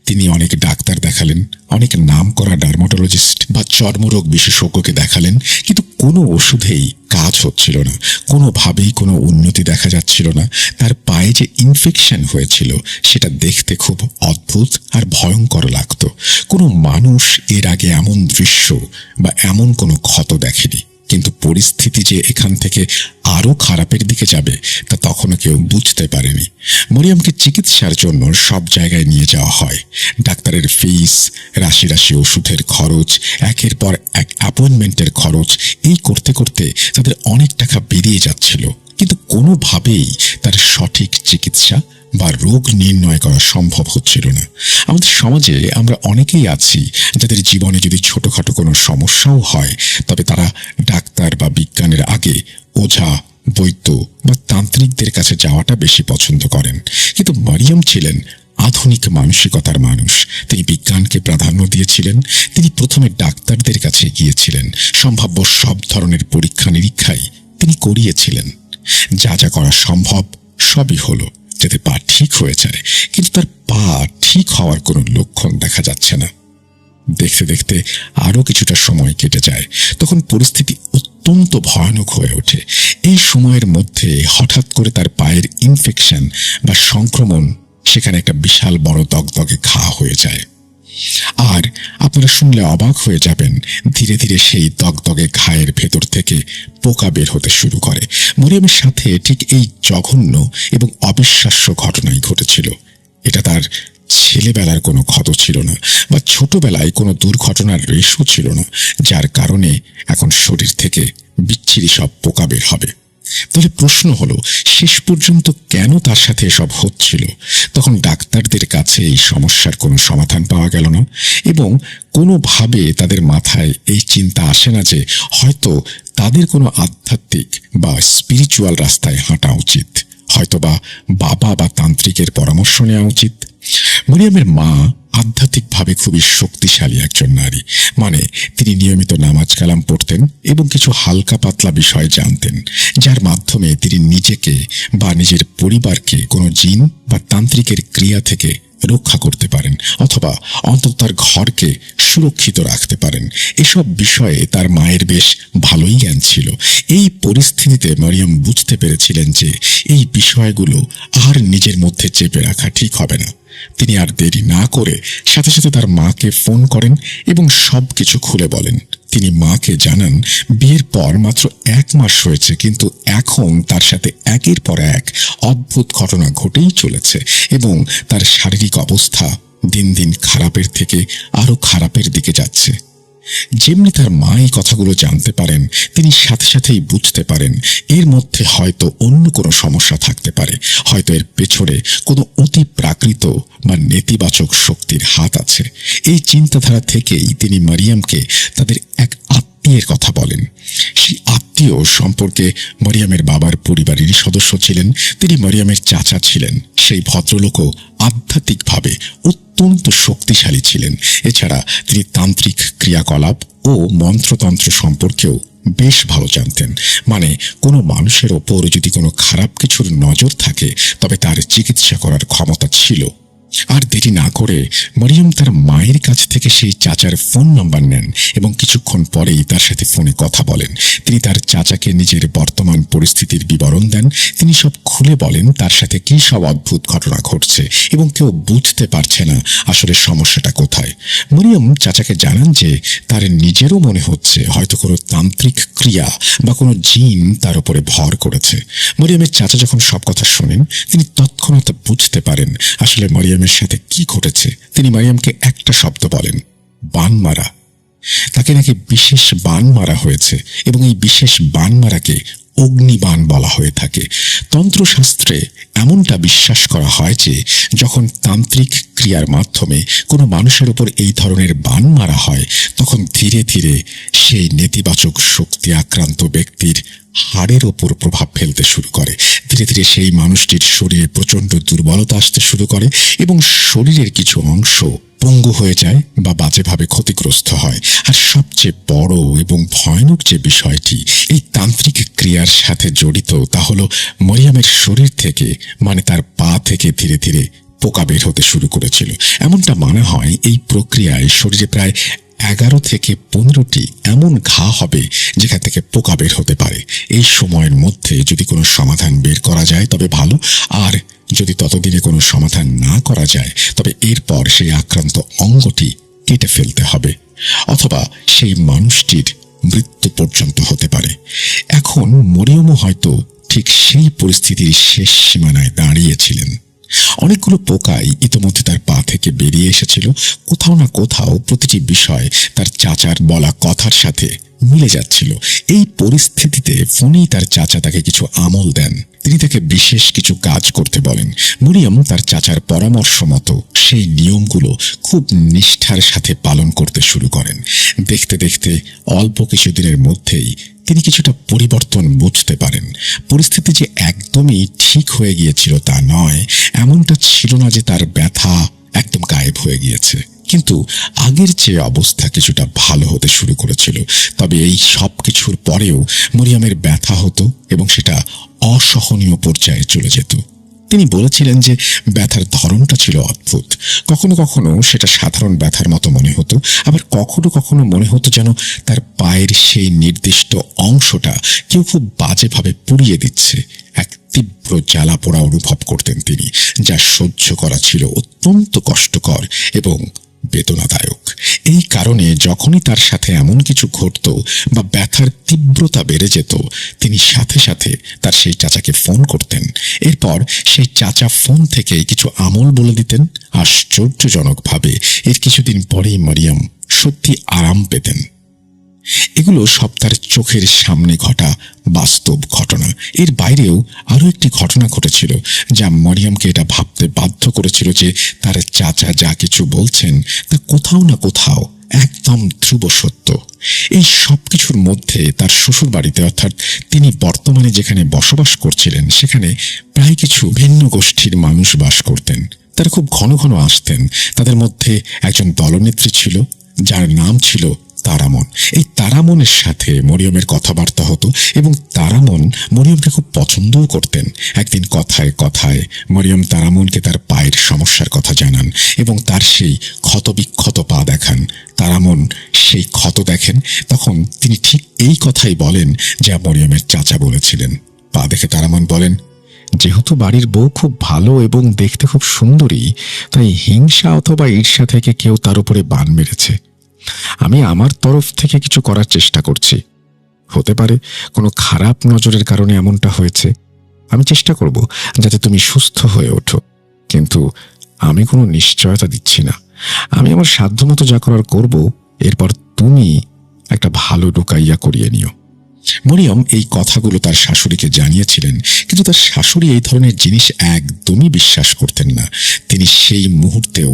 তিনি অনেক ডাক্তার দেখালেন, অনেক নামকরা ডার্মাটোলজিস্ট বা চর্মরোগ বিশেষজ্ঞকে দেখালেন, কিন্তু কোনো ওষুধেই কাজ হচ্ছিল না। কোনোভাবেই কোনো উন্নতি দেখা যাচ্ছিল না। তার পায়ে যে ইনফেকশন হয়েছিল সেটা দেখতে খুব অদ্ভুত আর ভয়ঙ্কর লাগতো। কোনো মানুষ এর আগে এমন দৃশ্য বা এমন কোনো ক্ষত দেখেনি। কিন্তু পরিস্থিতি যে এখান থেকে আরো খারাপের দিকে যাবে তা তখনও কেউ বুঝতে পারেনি। মরিয়মকে চিকিৎসার জন্য সব জায়গায় নিয়ে যাওয়া হয়। ডাক্তারের ফিস, রাশি রাশি ওষুধের খরচ, একের পর এক অ্যাপয়েন্টমেন্টের খরচ, এই করতে করতে তাদের অনেক টাকা বেরিয়ে যাচ্ছিল, কিন্তু কোনোভাবেই তার সঠিক চিকিৎসা বা রোগ নির্ণয় করা সম্ভব হচ্ছিল না। আমাদের সমাজে আমরা অনেকেই আছি যাদের জীবনে যদি ছোটখাটো কোনো সমস্যাও হয়, তবে তারা ডাক্তার বা বিজ্ঞানের আগে ওঝা, বৈদ্য বা তান্ত্রিকদের কাছে যাওয়াটা বেশি পছন্দ করেন। কিন্তু মরিয়ম ছিলেন আধুনিক মানসিকতার মানুষ। তিনি বিজ্ঞানকে প্রাধান্য দিয়েছিলেন। তিনি প্রথমে ডাক্তারদের কাছে গিয়েছিলেন, সম্ভাব্য সব ধরনের পরীক্ষা নিরীক্ষাই তিনি করিয়েছিলেন। যা যা করা সম্ভব সবই হলো যাতে পা ঠিক হয়ে যায়, কিন্তু তার পা ঠিক হওয়ার কোনো লক্ষণ দেখা যাচ্ছে না। দেখতে দেখতে আরো কিছুটা সময় কেটে যায়। তখন পরিস্থিতি অত্যন্ত ভয়ানক হয়ে ওঠে। এই সময়ের মধ্যে হঠাৎ করে তার পায়ের ইনফেকশন বা সংক্রমণ, সেখানে একটা বিশাল বড় দগদগে ঘা হয়ে যায়। আর আপনারা শুনলে অবাক হয়ে যাবেন, ধীরে ধীরে সেই দগদগে ঘায়ের ভেতর থেকে পোকা বের হতে শুরু করে। মরিয়মের সাথে ঠিক এই জঘন্য এবং অবিশ্বাস্য ঘটনাই ঘটেছিল। এটা তার ছেলেবেলার কোনো ক্ষত ছিল না, বা ছোটবেলায় কোনো দুর্ঘটনার রেশও ছিল না, যার কারণে এখন শরীর থেকে বিচ্ছিরি সব পোকা বের হবে। তাহলে প্রশ্ন হলো, শেষ পর্যন্ত কেন তার সাথে এসব হচ্ছিল? তখন ডাক্তারদের কাছে এই সমস্যার কোনো সমাধান পাওয়া গেল না, এবং কোনোভাবে তাদের মাথায় এই চিন্তা আসে না যে হয়তো তাদের কোনো আধ্যাত্মিক বা স্পিরিচুয়াল রাস্তায় হাঁটা উচিত, হয়তোবা বাবা বা তান্ত্রিকের পরামর্শ নেওয়া উচিত। মরিয়মের মা আধ্যাত্মিকভাবে খুবই শক্তিশালী একজন নারী। মানে তিনি নিয়মিত নামাজ কালাম পড়তেন এবং কিছু হালকা পাতলা বিষয় জানতেন, যার মাধ্যমে তিনি নিজেকে বা নিজের পরিবারকে কোনো জিন বা তান্ত্রিকের ক্রিয়া থেকে রক্ষা করতে পারেন, অথবা অন্তত তার ঘরকে সুরক্ষিত রাখতে পারেন। এসব বিষয়ে তার মায়ের বেশ ভালোই জ্ঞান ছিল। এই পরিস্থিতিতে মরিয়ম বুঝতে পেরেছিলেন যে এই বিষয়গুলো আর নিজের মধ্যে চেপে রাখা ঠিক হবে না। তিনি আর দেরি না করে সাথে সাথে তার মাকে ফোন করেন এবং সবকিছু খুলে বলেন। তিনি মাকে জানান বিয়ের পর মাত্র 1 মাস হয়েছে, কিন্তু এখন তার সাথে একের পর এক অদ্ভুত ঘটনা ঘটেই চলেছে এবং তার শারীরিক অবস্থা দিন দিন খারাপের থেকে আরো খারাপের দিকে যাচ্ছে। যেমনি তার মা এই কথাগুলো জানতে পারেন, তিনি সাথে সাথেই বুঝতে পারেন এর মধ্যে হয়তো অন্য কোনো সমস্যা থাকতে পারে, হয়তো এর পেছনে কোনো অতি প্রাকৃত বা নেতিবাচক শক্তির হাত আছে। এই চিন্তাধারা থেকেই তিনি মরিয়মকে তাদের এক আত্মীয়ের কথা বলেন। সেই আত্মীয় সম্পর্কে মরিয়মের বাবার পরিবারেরই সদস্য ছিলেন। তিনি মরিয়মের চাচা ছিলেন। সেই ভদ্রলোকও আধ্যাত্মিকভাবে অত্যন্ত শক্তিশালী ছিলেন। এছাড়া তিনি তান্ত্রিক ক্রিয়াকলাপ ও মন্ত্রতন্ত্র সম্পর্কেও বেশ ভালো জানতেন। মানে কোনো মানুষের ওপর যদি কোনো খারাপ কিছুর নজর থাকে তবে তার চিকিৎসা করার ক্ষমতা ছিল। আর দেরি না করে মরিয়ম তার মায়ের কাছ থেকে সেই চাচার ফোন নাম্বার নেন এবং কিছুক্ষণ পরেই তার সাথে ফোনে কথা বলেন। তিনি তার চাচাকে নিজের বর্তমান পরিস্থিতির বিবরণ দেন। তিনি সব খুলে বলেন তার সাথে কি সব অদ্ভুত ঘটনা ঘটছে এবং কেউ বুঝতে পারছে না আসলে সমস্যাটা কোথায়। মরিয়ম চাচাকে জানান যে তার নিজেরও মনে হচ্ছে হয়তো কোনো তান্ত্রিক ক্রিয়া বা কোনো জিন তার উপরে ভর করেছে। মরিয়মের চাচা যখন সব কথা শোনেন তিনি তৎক্ষণাৎ বুঝতে পারেন আসলে মরিয়মের সাথে কি ঘটেছে। তিনি মরিয়মকে একটা শব্দ বলেন, বান মারা। তাকে নাকি বিশেষ বান মারা হয়েছে এবং এই বিশেষ বান মারাকে অগ্নিবাণ বলা হয়ে থাকে। তন্ত্রশাস্ত্রে এমনটা বিশ্বাস করা হয় যে যখন তান্ত্রিক ক্রিয়ার মাধ্যমে কোনো মানুষের উপর এই ধরনের বাণ মারা হয় তখন ধীরে ধীরে সেই নেতিবাচক শক্তি আক্রান্ত ব্যক্তির হাড়ের ওপর প্রভাব ফেলতে শুরু করে। ধীরে ধীরে সেই মানুষটির শরীরে প্রচণ্ড দুর্বলতা আসতে শুরু করে এবং শরীরের কিছু অংশ পঙ্গু হয়ে যায় বা বাজেভাবে ক্ষতিগ্রস্ত হয়। আর সবচেয়ে বড় এবং ভয়ানক যে বিষয়টি এই তান্ত্রিক ক্রিয়ার সাথে জড়িত তা হলো মরিয়মের শরীর থেকে, মানে তার পা থেকে ধীরে ধীরে পোকা বের হতে শুরু করেছিল। এমনটা মনে হয় এই প্রক্রিয়ায় শরীরে প্রায় 11 থেকে 15টি এমন ঘা হবে যেখান থেকে পোকা বের হতে পারে। এই সময়ের মধ্যে যদি কোনো সমাধান বের করা যায় তবে ভালো, আর যদি ততদিনে কোনো সমাধান না করা যায় তবে এরপর সেই আক্রান্ত অঙ্গটি কেটে ফেলতে হবে, অথবা সেই মানুষটির মৃত্যু পর্যন্ত হতে পারে। এখন মরিয়মও হয়তো ঠিক সেই পরিস্থিতির শেষ সীমানায় দাঁড়িয়েছিলেন। অনেকগুলো পোকাই ইতোমধ্যে তার পা থেকে বেরিয়ে এসেছিল। কোথাও না কোথাও প্রতিটি বিষয় তার চাচার বলা কথার সাথে মিলে যাচ্ছিল। এই পরিস্থিতিতে ফোনেই তার চাচা তাকে কিছু আমল দেন। তিনি তাকে বিশেষ কিছু কাজ করতে বলেন। মরিয়ম তার চাচার পরামর্শ মতো সেই নিয়মগুলো খুব নিষ্ঠার সাথে পালন করতে শুরু করেন। দেখতে দেখতে অল্প কিছুদিনের মধ্যেই তিনি কিছুটা পরিবর্তন বুঝতে পারেন। পরিস্থিতি যে একদমই ঠিক হয়ে গিয়েছিল তা নয়, এমনটা ছিল না যে তার ব্যথা একদম গায়েব হয়ে গিয়েছে, কিন্তু আগের চেয়ে অবস্থা কিছুটা ভালো হতে শুরু করেছিল। তবে এই সব কিছুর পরেও মরিয়মের ব্যথা হতো এবং সেটা অসহনীয় পর্যায়ে চলে যেত। তিনি বলেছিলেন যে ব্যথার ধরনটা ছিল অদ্ভুত। কখনো কখনো সেটা সাধারণ ব্যথার মতো মনে হতো, আবার কখনো কখনো মনে হতো যেন তার পায়ের সেই নির্দিষ্ট অংশটা কেউ খুব বাজেভাবে পুড়িয়ে দিচ্ছে। এক তীব্র জ্বালা পোড়া অনুভব করতেন তিনি, যা সহ্য করা ছিল অত্যন্ত কষ্টকর এবং বেদনাদায়ক। এই কারণে যখনই তার সাথে এমন কিছু ঘটত বা ব্যথার তীব্রতা বেড়ে যেত তিনি সাথে সাথে তার সেই চাচাকে ফোন করতেন। এরপর সেই চাচা ফোন থেকে কিছু আমল বলে দিতেন। আশ্চর্যজনকভাবে এর কিছুদিন পরেই মরিয়ম সত্যি আরাম পেতেন। এগুলো সব তার চোখের সামনে ঘটা বাস্তব ঘটনা। এর বাইরেও আরো একটি ঘটনা ঘটেছিল যা মরিয়মকে এটা ভাবতে বাধ্য করেছিল যে তার চাচা যা কিছু বলছেন তা কোথাও না কোথাও একদম ধ্রুব সত্য। এই সব কিছুর মধ্যে তার শ্বশুর বাড়িতে, অর্থাৎ তিনি বর্তমানে যেখানে বসবাস করছিলেন সেখানে প্রায় কিছু ভিন্ন গোষ্ঠীর মানুষ বাস করতেন। তারা খুব ঘন ঘন আসতেন। তাদের মধ্যে একজন দলনেত্রী ছিল যার নাম ছিল তারামন। এই তারামনের সাথে মরিয়মের কথাবার্তা হতো এবং তারামন মরিয়মকে খুব পছন্দও করতেন। একদিন কথায় কথায় মরিয়ম তারামনকে তার পায়ের সমস্যার কথা জানান এবং তার সেই ক্ষতবিক্ষত পা দেখান। তারামন সেই ক্ষত দেখেন, তখন তিনি ঠিক এই কথাই বলেন যা মরিয়মের চাচা বলেছিলেন। পা দেখে তারামন বলেন, যেহেতু বাড়ির বউ খুব ভালো এবং দেখতে খুব সুন্দরী, তাই হিংসা অথবা ঈর্ষা থেকে কেউ তার উপরে বান মেরেছে। আমি আমার তরফ থেকে কিছু করার চেষ্টা করছি। হতে পারে কোনো খারাপ নজরের কারণে এমনটা হয়েছে। আমি চেষ্টা করব যাতে তুমি সুস্থ হয়ে ওঠো, কিন্তু আমি কোনো নিশ্চয়তা দিচ্ছি না। আমি আমার সাধ্যমতো যা করার করব, এরপর তুমি একটা ভালো ঢুকাইয়া করিয়ে নিও। মরিয়ম এই কথাগুলো তার শাশুড়িকে জানিয়েছিলেন, কিন্তু তার শাশুড়ি এই ধরনের জিনিস একদমই বিশ্বাস করতেন না। তিনি সেই মুহূর্তেও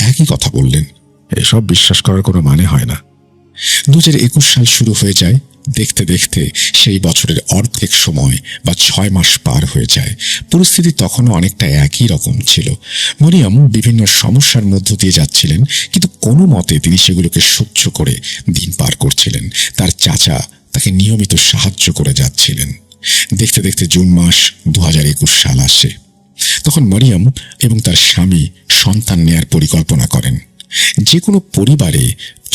একই কথা বললেন, এসব বিশ্বাস করার কোনো মানে হয় না। 2021 সাল শুরু হয়ে যায়। দেখতে দেখতে সেই বছরের অর্ধেক সময় বা 6 মাস পার হয়ে যায়। পরিস্থিতি তখনও অনেকটা একই রকম ছিল। মরিয়ম বিভিন্ন সমস্যার মধ্য দিয়ে যাচ্ছিলেন, কিন্তু কোনো মতে তিনি সেগুলোকে সহ্য করে দিন পার করছিলেন। তার চাচা তাকে নিয়মিত সাহায্য করে যাচ্ছিলেন। দেখতে দেখতে জুন মাস 2021 সাল আসে। তখন মরিয়ম এবং তার স্বামী সন্তান নেয়ার পরিকল্পনা করেন। যে কোনো পরিবারে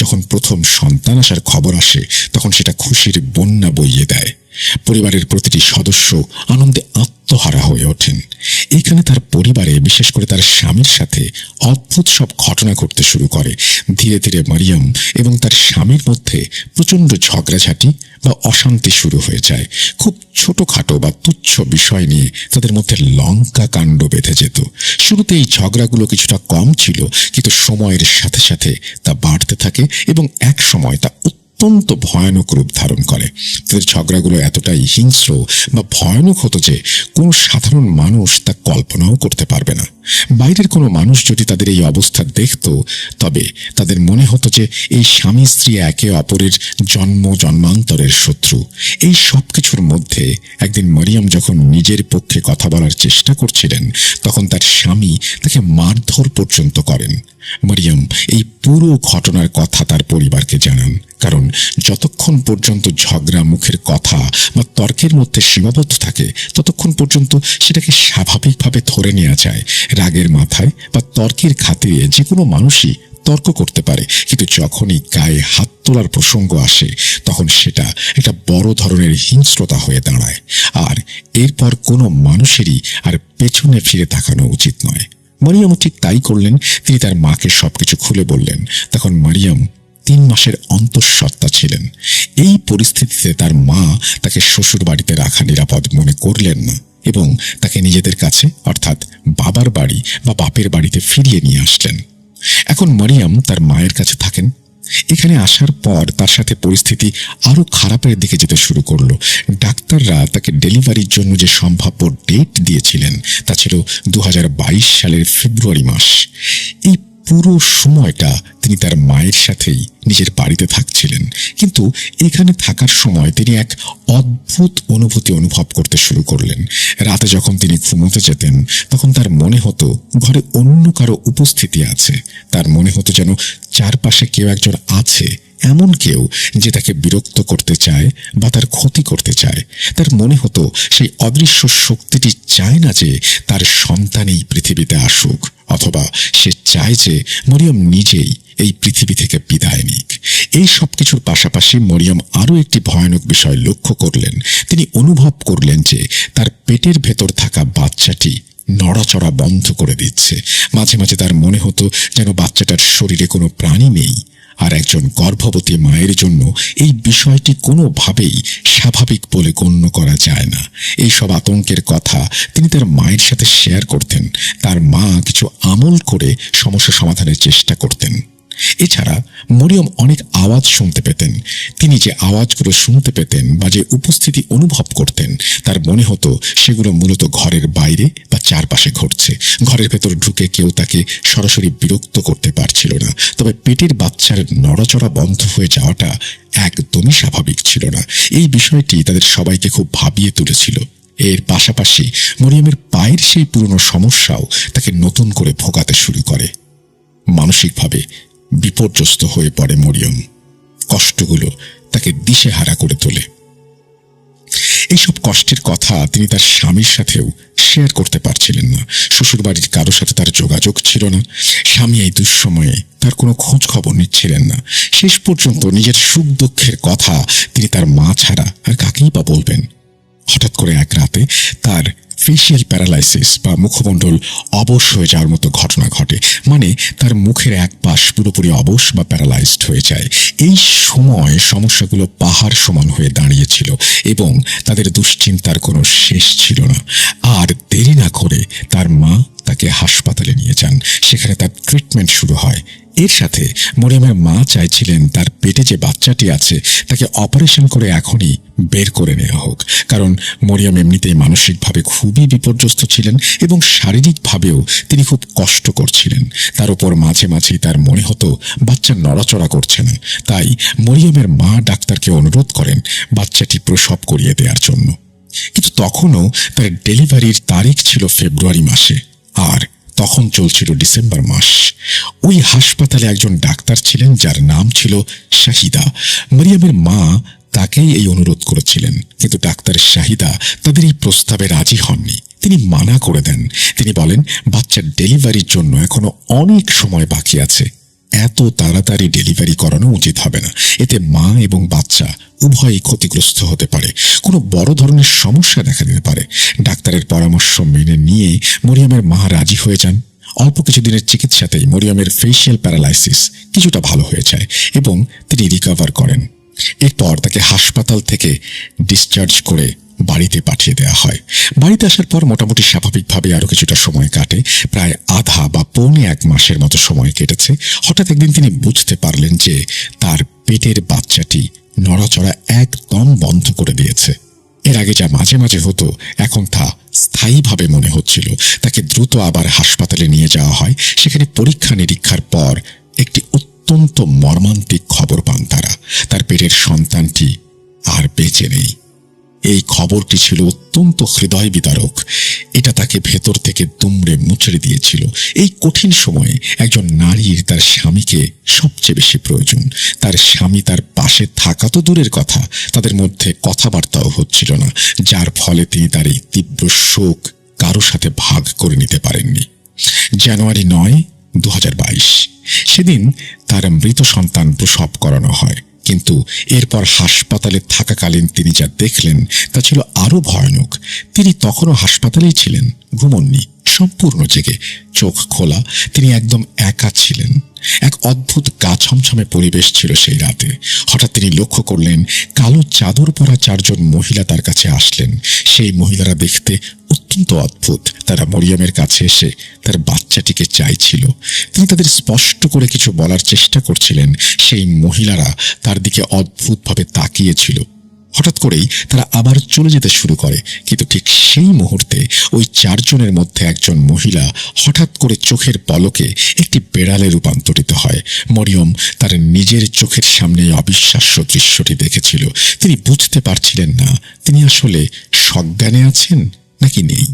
যখন প্রথম সন্তান আসার খবর আসে, তখন সেটা খুশির বন্যা বইয়ে দেয়। পরিবারের প্রতিটি সদস্য আনন্দে আত্মহারা হয়ে ওঠেন। এখানে তার পরিবারে, বিশেষ করে তার স্বামীর সাথে অদ্ভুত সব ঘটনা ঘটতে শুরু করে। ধীরে ধীরে মরিয়ম এবং তার স্বামীর মধ্যে প্রচণ্ড ঝগড়াঝাটি বা অশান্তি শুরু হয়ে যায়। খুব ছোটখাটো বা তুচ্ছ বিষয় নিয়ে তাদের মধ্যে লঙ্কা কাণ্ড বেঁধে যেত। শুরুতে এই ঝগড়াগুলো কিছুটা কম ছিল, কিন্তু সময়ের সাথে সাথে তা বাড়তে থাকে এবং এক সময় তা অত্যন্ত ভয়ানক রূপ ধারণ করে। তাদের ঝগড়াগুলো এতটাই হিংস্র বা ভয়ানক হতো যে কোনো সাধারণ মানুষ তা কল্পনাও করতে পারবে না। বাইরের কোনো মানুষ যদি তাদের এই অবস্থা দেখত, তবে তাদের মনে হতো যে এই স্বামী স্ত্রী একে অপরের জন্ম জন্মান্তরের শত্রু। এই সব কিছুর মধ্যে একদিন মরিয়ম যখন নিজের পক্ষে কথা বলার চেষ্টা করছিলেন, তখন তার স্বামী তাকে মারধর পর্যন্ত করেন। মরিয়ম এই পুরো ঘটনার কথা তার পরিবারকে জানান, কারণ যতক্ষণ পর্যন্ত ঝগড়া মুখের কথা বা তর্কের মধ্যে সীমাবদ্ধ থাকে, ততক্ষণ পর্যন্ত সেটাকে স্বাভাবিকভাবে ধরে নেওয়া যায়। রাগের মাথায় বা তর্কের খাতিরে যে কোনো মানুষই তর্ক করতে পারে, কিন্তু যখনই গায়ে হাত তোলার প্রসঙ্গ আসে, তখন সেটা একটা বড় ধরনের হিংস্রতা হয়ে দাঁড়ায়। আর এরপর কোনো মানুষেরই আর পেছনে ফিরে তাকানো উচিত নয়। মরিয়ম ঠিক তাই করলেন। তিনি তার মাকে সবকিছু খুলে বললেন। তখন মরিয়ম 3 মাসের অন্তঃসত্ত্বা ছিলেন। এই পরিস্থিতিতে তার মা তাকে শ্বশুর বাড়িতে রাখা নিরাপদ মনে করলেন না এবং তাকে নিজেদের কাছে, অর্থাৎ বাবার বাড়ি বা বাপের বাড়িতে ফিরিয়ে নিয়ে আসলেন। এখন মরিয়ম তার মায়ের কাছে থাকেন। এখানে আসার পর তার সাথে পরিস্থিতি আরো খারাপের দিকে যেতে শুরু করলো। ডাক্তাররা তাকে ডেলিভারির জন্য যে সম্ভাব্য ডেট দিয়েছিলেন, তা ছিল 2022 সালের ফেব্রুয়ারি মাস। এই পুরো সময়টা তিনি তার মায়ের সাথেই নিজের বাড়িতে থাকছিলেন, কিন্তু এখানে থাকার সময় তিনি এক অদ্ভুত অনুভূতি অনুভব করতে শুরু করলেন। রাতে যখন তিনি ঘুমোতে যেতেন, তখন তার মনে হতো ঘরে অন্য কারো উপস্থিতি আছে। তার মনে হতো যেন চারপাশে কেউ একজন আছে, এমন কেউ যে তাকে বিরক্ত করতে চায় বা তার ক্ষতি করতে চায়। তার মনে হতো সেই অদৃশ্য শক্তিটি চায় না যে তার সন্তান এই পৃথিবীতে আসুক, অথবা সে চায় যে মরিয়ম নিজেই এই পৃথিবী থেকে বিদায় নিক। এই সব কিছুর পাশাপাশি মরিয়ম আরও একটি ভয়ানক বিষয় লক্ষ্য করলেন। তিনি অনুভব করলেন যে তার পেটের ভেতর থাকা বাচ্চাটি নড়াচড়া বন্ধ করে দিচ্ছে। মাঝে মাঝে তার মনে হতো যেন বাচ্চাটার শরীরে কোনো প্রাণী নেই। আর একজন গর্ভবতী মায়ের জন্য এই বিষয়টি কোনোভাবেই স্বাভাবিক বলে গণ্য করা যায় না। এই সব আতঙ্কের কথা তিনি তার মায়ের সাথে শেয়ার করতেন। তার মা কিছু আমল করে সমস্যা সমাধানের চেষ্টা করতেন। এছাড়া মরিয়ম অনেক আওয়াজ শুনতে পেতেন। তিনি যে আওয়াজগুলো শুনতে পেতেন বা যে উপস্থিতি অনুভব করতেন, তার মনে হতো সেগুলো মূলত ঘরের বাইরে বা চারপাশে ঘটছে। ঘরের ভেতর ঢুকে কেউ তাকে সরাসরি বিরক্ত করতে পারছিল না, তবে পেটের বাচ্চার নড়াচড়া বন্ধ হয়ে যাওয়াটা একদমই স্বাভাবিক ছিল না। এই বিষয়টি তাদের সবাইকে খুব ভাবিয়ে তুলেছিল এর পাশাপাশি মরিয়মের পায়ের সেই পুরনো সমস্যাও তাকে নতুন করে ভোগাতে শুরু করে। মানসিকভাবে বিপর্যস্ত হয়ে পড়ে মরিয়ম। কষ্টগুলো তাকে দিশেহারা করে তোলে। এইসব কষ্টের কথা তিনি তার স্বামীর সাথেও শেয়ার করতে পারছিলেন না। শ্বশুরবাড়ির কারোর সাথে তার যোগাযোগ ছিল না। স্বামী এই দুঃসময়ে তার কোনো খোঁজ খবর নিচ্ছিলেন না। শেষ পর্যন্ত নিজের সুখ দুঃখের কথা তিনি তার মা ছাড়া আর কাকেই বা বলবেন। হঠাৎ করে এক রাতে তার ফেসিয়াল প্যারালাইসিস বা মুখমণ্ডল অবশ হয়ে যাওয়ার মতো ঘটনা ঘটে। মানে তার মুখের এক পাশ পুরোপুরি অবশ বা প্যারালাইজড হয়ে যায়। এই সময় সমস্যাগুলো পাহাড় সমান হয়ে দাঁড়িয়েছিল এবং তাদের দুশ্চিন্তার কোনো শেষ ছিল না। আর দেরি না করে তার মা তাকে হাসপাতালে নিয়ে যান। সেখানে তার ট্রিটমেন্ট শুরু হয়। এর সাথে মরিয়মের মা চাইছিলেন তার পেটে যে বাচ্চাটি আছে তাকে অপারেশন করে এখনই বের করে নেওয়া হোক। কারণ মরিয়ম এমনিতেই মানসিকভাবে খুবই বিপর্যস্ত ছিলেন এবং শারীরিকভাবেও তিনি খুব কষ্ট করছিলেন। তার উপর মাঝে মাঝেই তার মনে হতো বাচ্চা নড়াচড়া করছে না। তাই মরিয়মের মা ডাক্তারকে অনুরোধ করেন বাচ্চাটি প্রসব করিয়ে দেওয়ার জন্য। কিন্তু তখনও তার ডেলিভারির তারিখ ছিল ফেব্রুয়ারি মাসে, আর তখন চলছিল ডিসেম্বর মাস। ওই হাসপাতালে একজন ডাক্তার ছিলেন যার নাম ছিল শাহিদা। মরিয়মের মা তাকেই এই অনুরোধ করেছিলেন, কিন্তু ডাক্তার শাহিদা তাদের এই প্রস্তাবে রাজি হননি। তিনি মানা করে দেন। তিনি বলেন বাচ্চার ডেলিভারির জন্য এখনো অনেক সময় বাকি আছে। এত তাড়াতাড়ি ডেলিভারি করানো উচিত হবে না। এতে মা এবং বাচ্চা উভয়ই ক্ষতিগ্রস্ত হতে পারে। কোনো বড় ধরনের সমস্যা দেখা দিতে পারে। ডাক্তারের পরামর্শ মেনে নিয়ে মরিয়মের মা রাজি হয়ে যান। অল্প কিছুদিনের চিকিৎসাতেই মরিয়মের ফেসিয়াল প্যারালাইসিস কিছুটা ভালো হয়ে যায় এবং তিনি রিকভার করেন। এরপর তাকে হাসপাতাল থেকে ডিসচার্জ করে বাড়িতে পাঠিয়ে দেওয়া হয়। বাড়িতে আসার পর মোটামুটি স্বাভাবিকভাবে আরো কিছুটা সময় কাটে। প্রায় আধা বা পৌনে এক মাসের মতো সময় কেটেছে। হঠাৎ একদিন তিনি বুঝতে পারলেন যে তার পেটের বাচ্চাটি নড়াচড়া একদম বন্ধ করে দিয়েছে। এর আগে যা মাঝে মাঝে হতো এখন তা স্থায়ীভাবে মনে হচ্ছিল। তাকে দ্রুত আবার হাসপাতালে নিয়ে যাওয়া হয়। সেখানে পরীক্ষা নিরীক্ষার পর একটি অত্যন্ত মর্মান্তিক খবর পান তারা। তার পেটের সন্তানটি আর বেঁচে নেই। এই খবরটি ছিল অত্যন্ত হৃদয় বিদারক। এটা তাকে ভেতর থেকে দুমড়ে মুচড়ে দিয়েছিল। এই কঠিন সময়ে একজন নারীর তার স্বামীকে সবচেয়ে বেশি প্রয়োজন। তার স্বামী তার পাশে থাকা তো দূরের কথা, তাদের মধ্যে কথাবার্তাও হচ্ছিল না, যার ফলে তিনি তার এই তীব্র শোক কারো সাথে ভাগ করে নিতে পারেননি। জানুয়ারি 9, 2022 সেদিন তার মৃত সন্তান প্রসব করানো হয়। কিন্তু এরপর হাসপাতালে থাকাকালীন তিনি যা দেখলেন তা ছিল আরো ভয়ানক। তিনি তখনও হাসপাতালেই ছিলেন, ঘুমননি, সম্পূর্ণ জেগে, চোখ খোলা। তিনি একদম একা ছিলেন। এক অদ্ভুত গা ছমছমে পরিবেশ ছিল সেই রাতে। হঠাৎ তিনি লক্ষ্য করলেন কালো চাদর পরা 4 জন মহিলা তার কাছে আসলেন। সেই মহিলারা দেখতে অত্যন্ত অদ্ভুত। তারা মরিয়মের কাছে এসে তার বাচ্চাটিকে চাইছিল। তিনি তাদের স্পষ্ট করে কিছু বলার চেষ্টা করছিলেন। সেই মহিলারা তার দিকে অদ্ভুতভাবে তাকিয়েছিল। হঠাৎ করেই তারা আবার চলে যেতে শুরু করে। কিন্তু ঠিক সেই মুহূর্তে ওই 4 জনের মধ্যে একজন মহিলা হঠাৎ করে চোখের পলকে একটি বেড়ালে রূপান্তরিত হয়। মরিয়ম তার নিজের চোখের সামনে অবিশ্বাস্য দৃশ্যটি দেখেছিল। তিনি বুঝতে পারছিলেন না তিনি আসলে সজ্ঞানে আছেন নাকি নেই।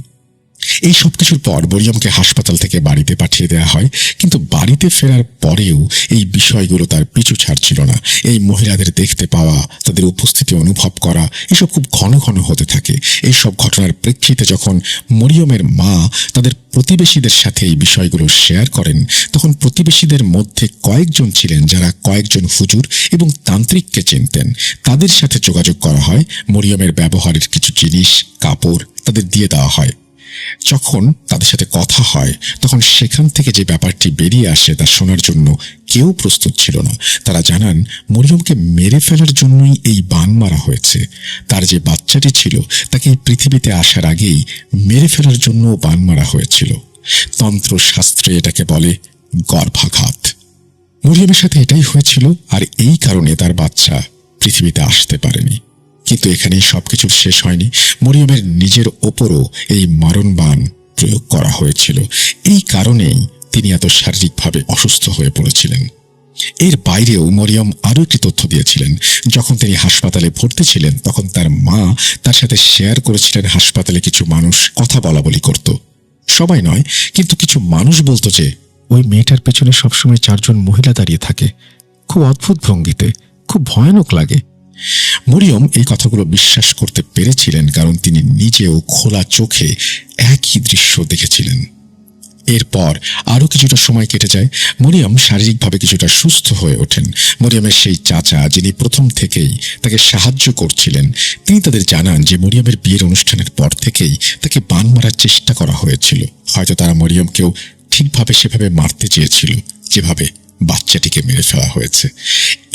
এই সব কিছুর পর মরিয়মকে হাসপাতাল থেকে বাড়িতে পাঠিয়ে দেওয়া হয়। কিন্তু বাড়িতে ফেরার পরেও এই বিষয়গুলো তার পিছু ছাড়ছিল না। এই মহিলাদের দেখতে পাওয়া, তাদের উপস্থিতি অনুভব করা, এসব খুব ঘন ঘন হতে থাকে। এই সব ঘটনার প্রেক্ষিতে যখন মরিয়মের মা তাদের প্রতিবেশীদের সাথে এই বিষয়গুলো শেয়ার করেন, তখন প্রতিবেশীদের মধ্যে কয়েকজন ছিলেন যারা কয়েকজন হুজুর এবং তান্ত্রিককে চিনতেন। তাদের সাথে যোগাযোগ করা হয়। মরিয়মের ব্যবহারের কিছু জিনিস, কাপড় তাদের দিয়ে দেওয়া হয়। যখন তাদের সাথে কথা হয় তখন সেখান থেকে যে ব্যাপারটি বেরিয়ে আসে তা শোনার জন্য কেউ প্রস্তুত ছিল না। তারা জানান মরিয়মকে মেরে ফেলার জন্যই এই বান মারা হয়েছে। তার যে বাচ্চাটি ছিল তাকে এই পৃথিবীতে আসার আগেই মেরে ফেলার জন্য বান মারা হয়েছিল। তন্ত্রশাস্ত্রে এটাকে বলে গর্ভাঘাত। মরিয়মের সাথে এটাই হয়েছিল, আর এই কারণে তার বাচ্চা পৃথিবীতে আসতে পারেনি। কিন্তু এখানেই সবকিছুর শেষ হয়নি। মরিয়মের নিজের ওপরও এই মারণবাণ প্রয়োগ করা হয়েছিল। এই কারণেই তিনি এত শারীরিকভাবে অসুস্থ হয়ে পড়েছিলেন। এর বাইরেও মরিয়ম আরও একটি তথ্য দিয়েছিলেন। যখন তিনি হাসপাতালে ভর্তি ছিলেন তখন তার মা তার সাথে শেয়ার করেছিলেন হাসপাতালে কিছু মানুষ কথা বলা বলি করত। সবাই নয়, কিন্তু কিছু মানুষ বলতো যে ওই মেয়েটার পেছনে সবসময় 4 জন মহিলা দাঁড়িয়ে থাকে, খুব অদ্ভুত ভঙ্গিতে, খুব ভয়ানক লাগে। মরিয়ম এই কথাগুলো বিশ্বাস করতে পেরেছিলেন কারণ তিনি নিজেও খোলা চোখে একই দৃশ্য দেখেছিলেন। এরপর আরও কিছুটা সময় কেটে যায়। মরিয়ম শারীরিকভাবে কিছুটা সুস্থ হয়ে ওঠেন। মরিয়মের সেই চাচা, যিনি প্রথম থেকেই তাকে সাহায্য করছিলেন, তিনি তাদের জানান যে মরিয়মের বিয়ের অনুষ্ঠানের পর থেকেই তাকে বান মারার চেষ্টা করা হয়েছিল। হয়তো তারা মরিয়মকেও ঠিকভাবে সেভাবে মারতে চেয়েছিল যেভাবে বাচ্চাটিকে মেরে ফেলা হয়েছে।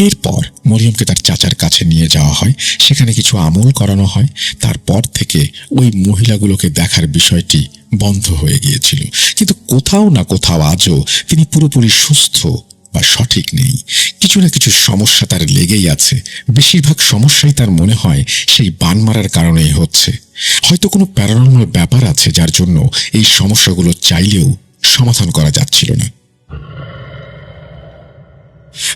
এরপর মরিয়মকে তার চাচার কাছে নিয়ে যাওয়া হয়, সেখানে কিছু আমল করানো হয়। তারপর থেকে ওই মহিলাগুলোকে দেখার বিষয়টি বন্ধ হয়ে গিয়েছিল। কিন্তু কোথাও না কোথাও আজও তিনি পুরোপুরি সুস্থ বা সঠিক নেই। কিছু না কিছু সমস্যা তার লেগেই আছে। বেশিরভাগ সমস্যাই তার মনে হয় সেই বান মারার কারণেই হচ্ছে। হয়তো কোনো প্যারানর্মাল ব্যাপার আছে যার জন্য এই সমস্যাগুলো চাইলেও সমাধান করা যাচ্ছিল না।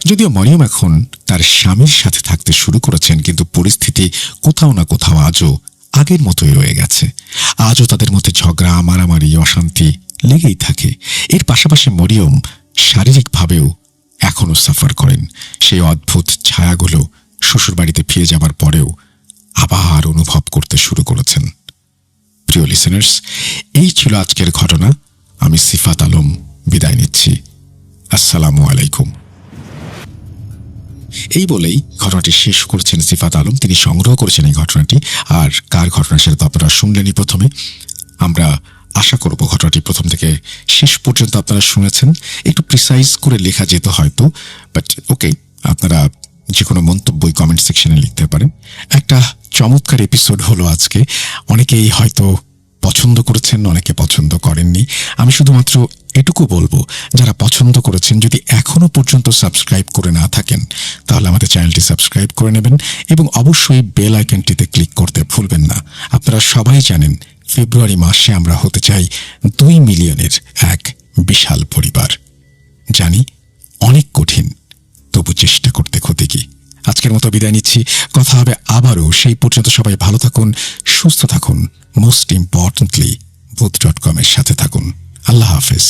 যদিও মরিয়ম এখন তার স্বামীর সাথে থাকতে শুরু করেছেন, কিন্তু পরিস্থিতি কোথাও না কোথাও আজও আগের মতোই রয়ে গেছে। আজও তাদের মধ্যে ঝগড়া, মারামারি, অশান্তি লেগেই থাকে। এর পাশাপাশি মরিয়ম শারীরিকভাবেও এখনো সাফার করেন। সেই অদ্ভুত ছায়াগুলো শ্বশুরবাড়িতে ফিরে যাবার পরেও আবার অনুভব করতে শুরু করেছেন। প্রিয় লিসেনার্স, এই ছিল আজকের ঘটনা। আমি সিফাত আলম বিদায় নিচ্ছি। আসসালামু আলাইকুম। এই বলেই ঘটনাটি শেষ করেছেন সিফাত আলম। তিনি সংগ্রহ করেছেন এই ঘটনাটি। আর কার ঘটনা সেটা তো আপনারা শুনলেনই প্রথমে। আমরা আশা করব ঘটনাটি প্রথম থেকে শেষ পর্যন্ত আপনারা শুনেছেন। একটু প্রিসাইজ করে লেখা যেত হয়তো, বাট ওকে, আপনারা যে কোনো মন্তব্যই কমেন্ট সেকশনে লিখতে পারেন। একটা চমৎকার এপিসোড হলো আজকে। অনেকেই হয়তো পছন্দ করেছেন, অনেকে পছন্দ করেননি। আমি শুধুমাত্র এটুকু বলবো, যারা পছন্দ করেছেন যদি এখনো পর্যন্ত সাবস্ক্রাইব করে না থাকেন তাহলে আমাদের চ্যানেলটি সাবস্ক্রাইব করে নেবেন এবং অবশ্যই বেল আইকনটিতে ক্লিক করতে ভুলবেন না। আপনারা সবাই জানেন ফেব্রুয়ারি মাসে আমরা হতে চাই 2 মিলিয়নের এক বিশাল পরিবার। জানি অনেক কঠিন, তবু চেষ্টা করতে ক্ষতি কি। আজকের মতো বিদায় নিচ্ছি। কথা হবে আবারও। সেই পর্যন্ত সবাই ভালো থাকুন, সুস্থ থাকুন। মোস্ট ইম্পর্টেন্টলি ভূত.com এর সাথে থাকুন। আল্লাহ হাফেজ।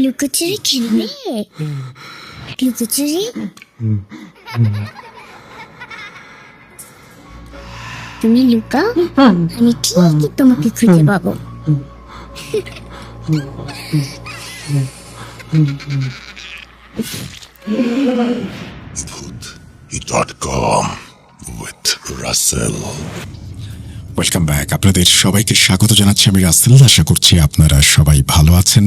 লুকোচুরি খেলবে? লুকোচুরি? তুমি লুকাও, আমি ঠিকই তোমাকে খুঁজে পাবো। Voot.com with Russell. Welcome back. আপনাদের সবাইকে স্বাগত জানাচ্ছি। আমি রাসেল। আশা করছি আপনারা সবাই ভালো আছেন,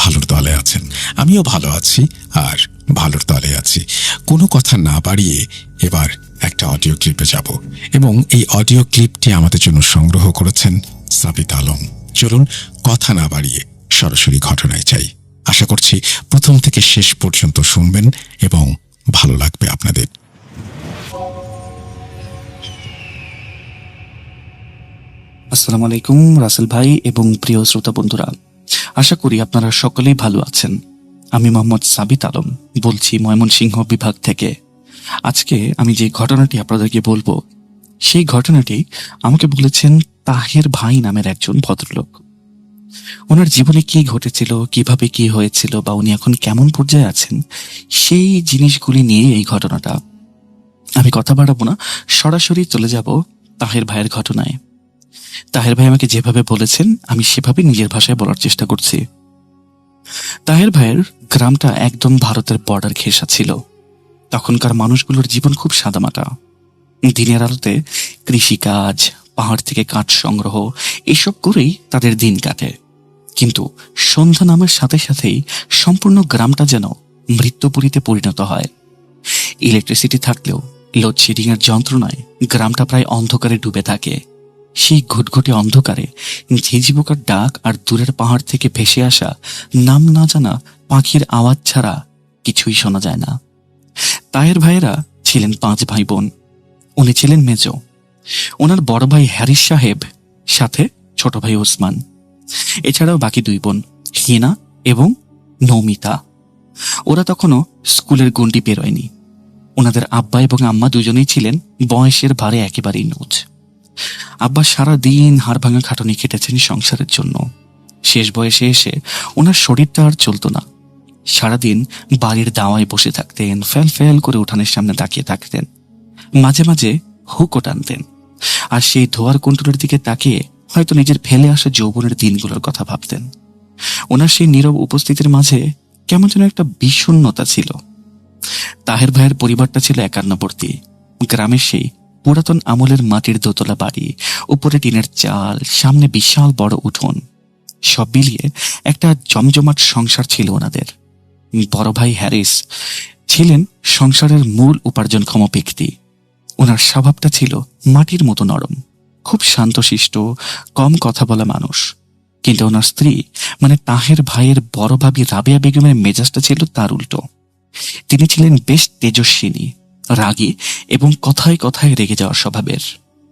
ভালোর দলে আছেন। আমিও ভালো আছি আর ভালোর দলে আছি। কোনো কথা না বাড়িয়ে এবার একটা অডিও ক্লিপে যাব এবং এই অডিও ক্লিপটি আমাদের জন্য সংগ্রহ করেছেন সাবিত আলম। চলুন কথা না বাড়িয়ে সরাসরি ঘটনায় যাই। আশা করছি প্রথম থেকে শেষ পর্যন্ত শুনবেন এবং ভালো লাগবে আপনাদের। আসসালামু আলাইকুম রাসেল ভাই এবং প্রিয় শ্রোতা বন্ধুরা, আশা করি আপনারা সকলেই ভালো আছেন। আমি মোহাম্মদ সাবিত আলম বলছি ময়মনসিংহ বিভাগ থেকে। আজকে আমি যে ঘটনাটি আপনাদেরকে বলবো, সেই ঘটনাটি আমাকে বলেছেন তাহের ভাই নামের একজন ভদ্রলোক। ওনার জীবনে কি ঘটেছিল, কিভাবে কি হয়েছিল, বা উনি এখন কেমন পর্যায়ে আছেন, সেই জিনিসগুলি নিয়ে এই ঘটনাটা। আমি কথা বাড়াবো না, সরাসরি চলে যাব তাহের ভাইয়ের ঘটনায়। তাহের ভাই আমাকে যেভাবে বলেছেন আমি সেভাবে নিজের ভাষায় বলার চেষ্টা করছি। তাহের ভাইয়ের গ্রামটা একদম ভারতের বর্ডার ঘেঁষা ছিল। তখনকার মানুষগুলোর জীবন খুব সাদামাটা। দিনের আলোতে কৃষিকাজ, পাহাড় থেকে কাঠ সংগ্রহ, এসব করেই তাদের দিন কাটে। কিন্তু সন্ধ্যা নামের সাথে সাথেই সম্পূর্ণ গ্রামটা যেন মৃত্যুপুরীতে পরিণত হয়। ইলেকট্রিসিটি থাকলেও লোডশেডিং এর যন্ত্রণায় গ্রামটা প্রায় অন্ধকারে ডুবে থাকে। সেই ঘুটঘুটে অন্ধকারে ঝিঝিপোকার ডাক আর দূরের পাহাড় থেকে ভেসে আসা নাম না জানা পাখির আওয়াজ ছাড়া কিছুই শোনা যায় না। তাহের ভাইয়েরা ছিলেন 5 ভাই বোন। উনি ছিলেন মেজ। ওনার বড় ভাই হ্যারিস সাহেব, সাথে ছোট ভাই ওসমান, এছাড়াও বাকি 2 বোন হিনা এবং নৌমিতা। ওরা তখনও স্কুলের গণ্ডি পেরোয়নি। ওনাদের আব্বা এবং আম্মা দুজনেই ছিলেন বয়সের ভারে একেবারেই নুজ। আব্বা সারা দিন হাড় ভাঙা খাটুনি খেটেছেন সংসারের জন্য। শেষ বয়সে এসে ওনার শরীরটা আর চলতো না। সারাদিন বাড়ির দাওয়ায় বসে থাকতেন, ফ্যাল ফ্যাল করে উঠানের সামনে তাকিয়ে থাকতেন, মাঝে মাঝে হুকও টানতেন। আর সেই ধোয়ার কুণ্ডলের দিকে তাকিয়ে হয়তো নিজের ফেলে আসা যৌবনের দিনগুলোর কথা ভাবতেন। ওনার সেই নীরব উপস্থিতির মাঝে কেমন যেন একটা বিষণ্ণতা ছিল। তাহের ভাইয়ের পরিবারটা ছিল একান্নবর্তী। গ্রামের সেই পুরাতন আমলের মাটির দোতলা বাড়ি, উপরে টিনের চাল, সামনে বিশাল বড় উঠোন, সব মিলিয়ে একটা জমজমাট সংসার ছিল ওনাদের। বড় ভাই হ্যারিস ছিলেন সংসারের মূল উপার্জনক্ষম ব্যক্তি। ওনার স্বভাবটা ছিল মাটির মতো নরম, খুব শান্তশিষ্ট, কম কথা বলা মানুষ। কিন্তু ওনার স্ত্রী মানে তাহের ভাইয়ের বড় ভাবি রাবেয়া বেগমের মেজাজটা ছিল তার উল্টো। তিনি ছিলেন বেশ তেজস্বিনী, রাগী এবং কথায় কথায় রেগে যাওয়ার স্বভাবের।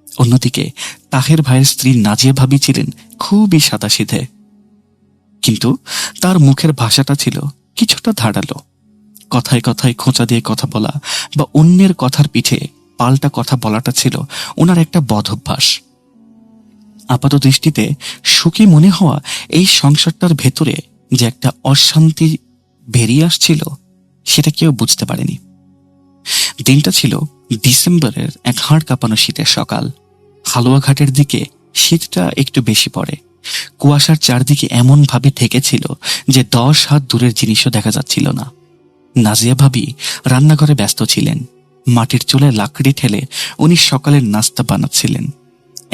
অন্যদিকে তাহের ভাইয়ের স্ত্রী নাজিয়া ভাবি ছিলেন খুবই সাদাসিধে, কিন্তু তার মুখের ভাষাটা ছিল কিছুটা ধারালো। কথায় কথায় খোঁচা দিয়ে কথা বলা বা অন্যের কথার পিঠে পাল্টা কথা বলাটা ছিল ওনার একটা বদ অভ্যাস। আপাত দৃষ্টিতে সুখী মনে হওয়া এই সংসারটার ভেতরে যে একটা অশান্তি বেরিয়ে আসছিল সেটা কেউ বুঝতে পারেনি। দিনটা ছিল ডিসেম্বরের এক হাড় কাঁপানো শীতের সকাল। হালুয়াঘাটের দিকে শীতটা একটু বেশি পড়ে। কুয়াশার চারদিকে এমন ভাবে ঢেকেছিল যে 10 হাত দূরের জিনিসও দেখা যাচ্ছিল না। নাজিয়া ভাবি রান্নাঘরে ব্যস্ত ছিলেন। মাটির চুলায় লাকড়ি ঠেলে উনি সকালের নাস্তা বানাচ্ছিলেন।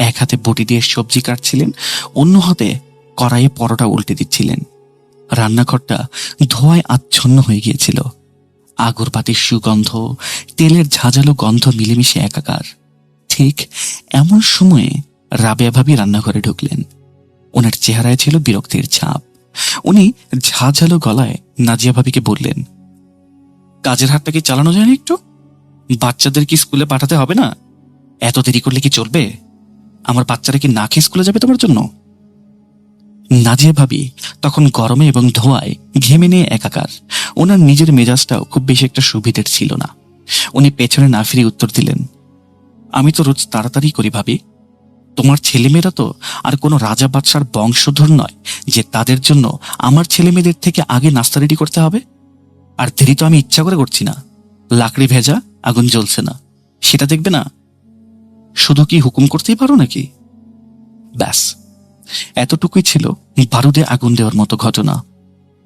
এক হাতে বটি দিয়ে সবজি কাটছিলেন, অন্য হাতে কড়াইয়ে পরোটা উল্টে দিচ্ছিলেন। রান্নাঘরটা ধোঁয়ায় আচ্ছন্ন হয়ে গিয়েছিল। আগরবাতির সুগন্ধ, তেলের ঝাঁঝালো গন্ধ মিলেমিশে একাকার। ঠিক এমন সময়ে রাবেয়া ভাবি রান্নাঘরে ঢুকলেন। ওনার চেহারায় ছিল বিরক্তির ছাপ। উনি ঝাঁঝালো গলায় নাজিয়া ভাবিকে বললেন, কাজের হাতটা কি চালানো যায় না একটু? বাচ্চাদের কি স্কুলে পাঠাতে হবে না? এত দেরি করলে কি চলবে? আমার বাচ্চারা কি না খেয়ে স্কুলে যাবে তোমার জন্য? নাজিয়া ভাবি তখন গরমে এবং ধোঁয়ায় ঘেমে নিয়ে একাকার। ওনার নিজের মেজাজটাও খুব বেশি একটা সুবিধের ছিল না। উনি পেছনে না ফিরে উত্তর দিলেন, আমি তো রোজ তাড়াতাড়ি করি ভাবি। তোমার ছেলেমেয়েরা তো আর কোনো রাজা বাদশার বংশধর নয় যে তাদের জন্য আমার ছেলেমেয়েদের থেকে আগে নাস্তা রেডি করতে হবে। আর দেরি তো আমি ইচ্ছা করে করছি না। লাকড়ি ভেজা, আগুন জ্বলছে না, সেটা দেখবে না? শুধু কি হুকুম করতেই পারো নাকি? ব্যাস, এতটুকুই ছিল বারুদে আগুন দেওয়ার মতো ঘটনা।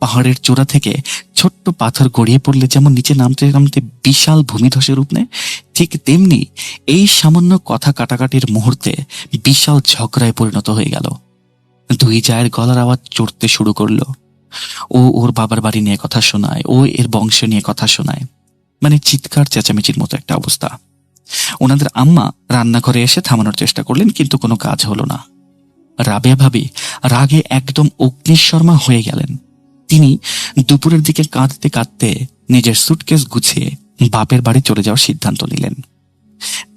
পাহাড়ের চূড়া থেকে ছোট্ট পাথর গড়িয়ে পড়লে যেমন নিচে নামতে নামতে বিশাল ভূমিধসের রূপ নেয়, ঠিক তেমনি এই সামান্য কথা কাটাকাটির মুহূর্তে বিশাল ঝগড়ায় পরিণত হয়ে গেল। 2 জায়ের গলার আওয়াজ চড়তে শুরু করলো। ও ওর বাবার বাড়ি নিয়ে কথা শোনায়, ও এর বংশ নিয়ে কথা শোনায়, মানে চিৎকার চেঁচামেচির মতো একটা অবস্থা। ওনাদের আম্মা রান্নাঘরে এসে থামানোর চেষ্টা করলেন, কিন্তু কোনো কাজ হলো না। রাবেয়া ভাবি রাগে একদম অগ্নিশর্মা হয়ে গেলেন। তিনি দুপুরের দিকে কাঁদতে কাঁদতে নিজের সুটকেস গুছিয়ে বাপের বাড়ি চলে যাওয়ার সিদ্ধান্ত নিলেন।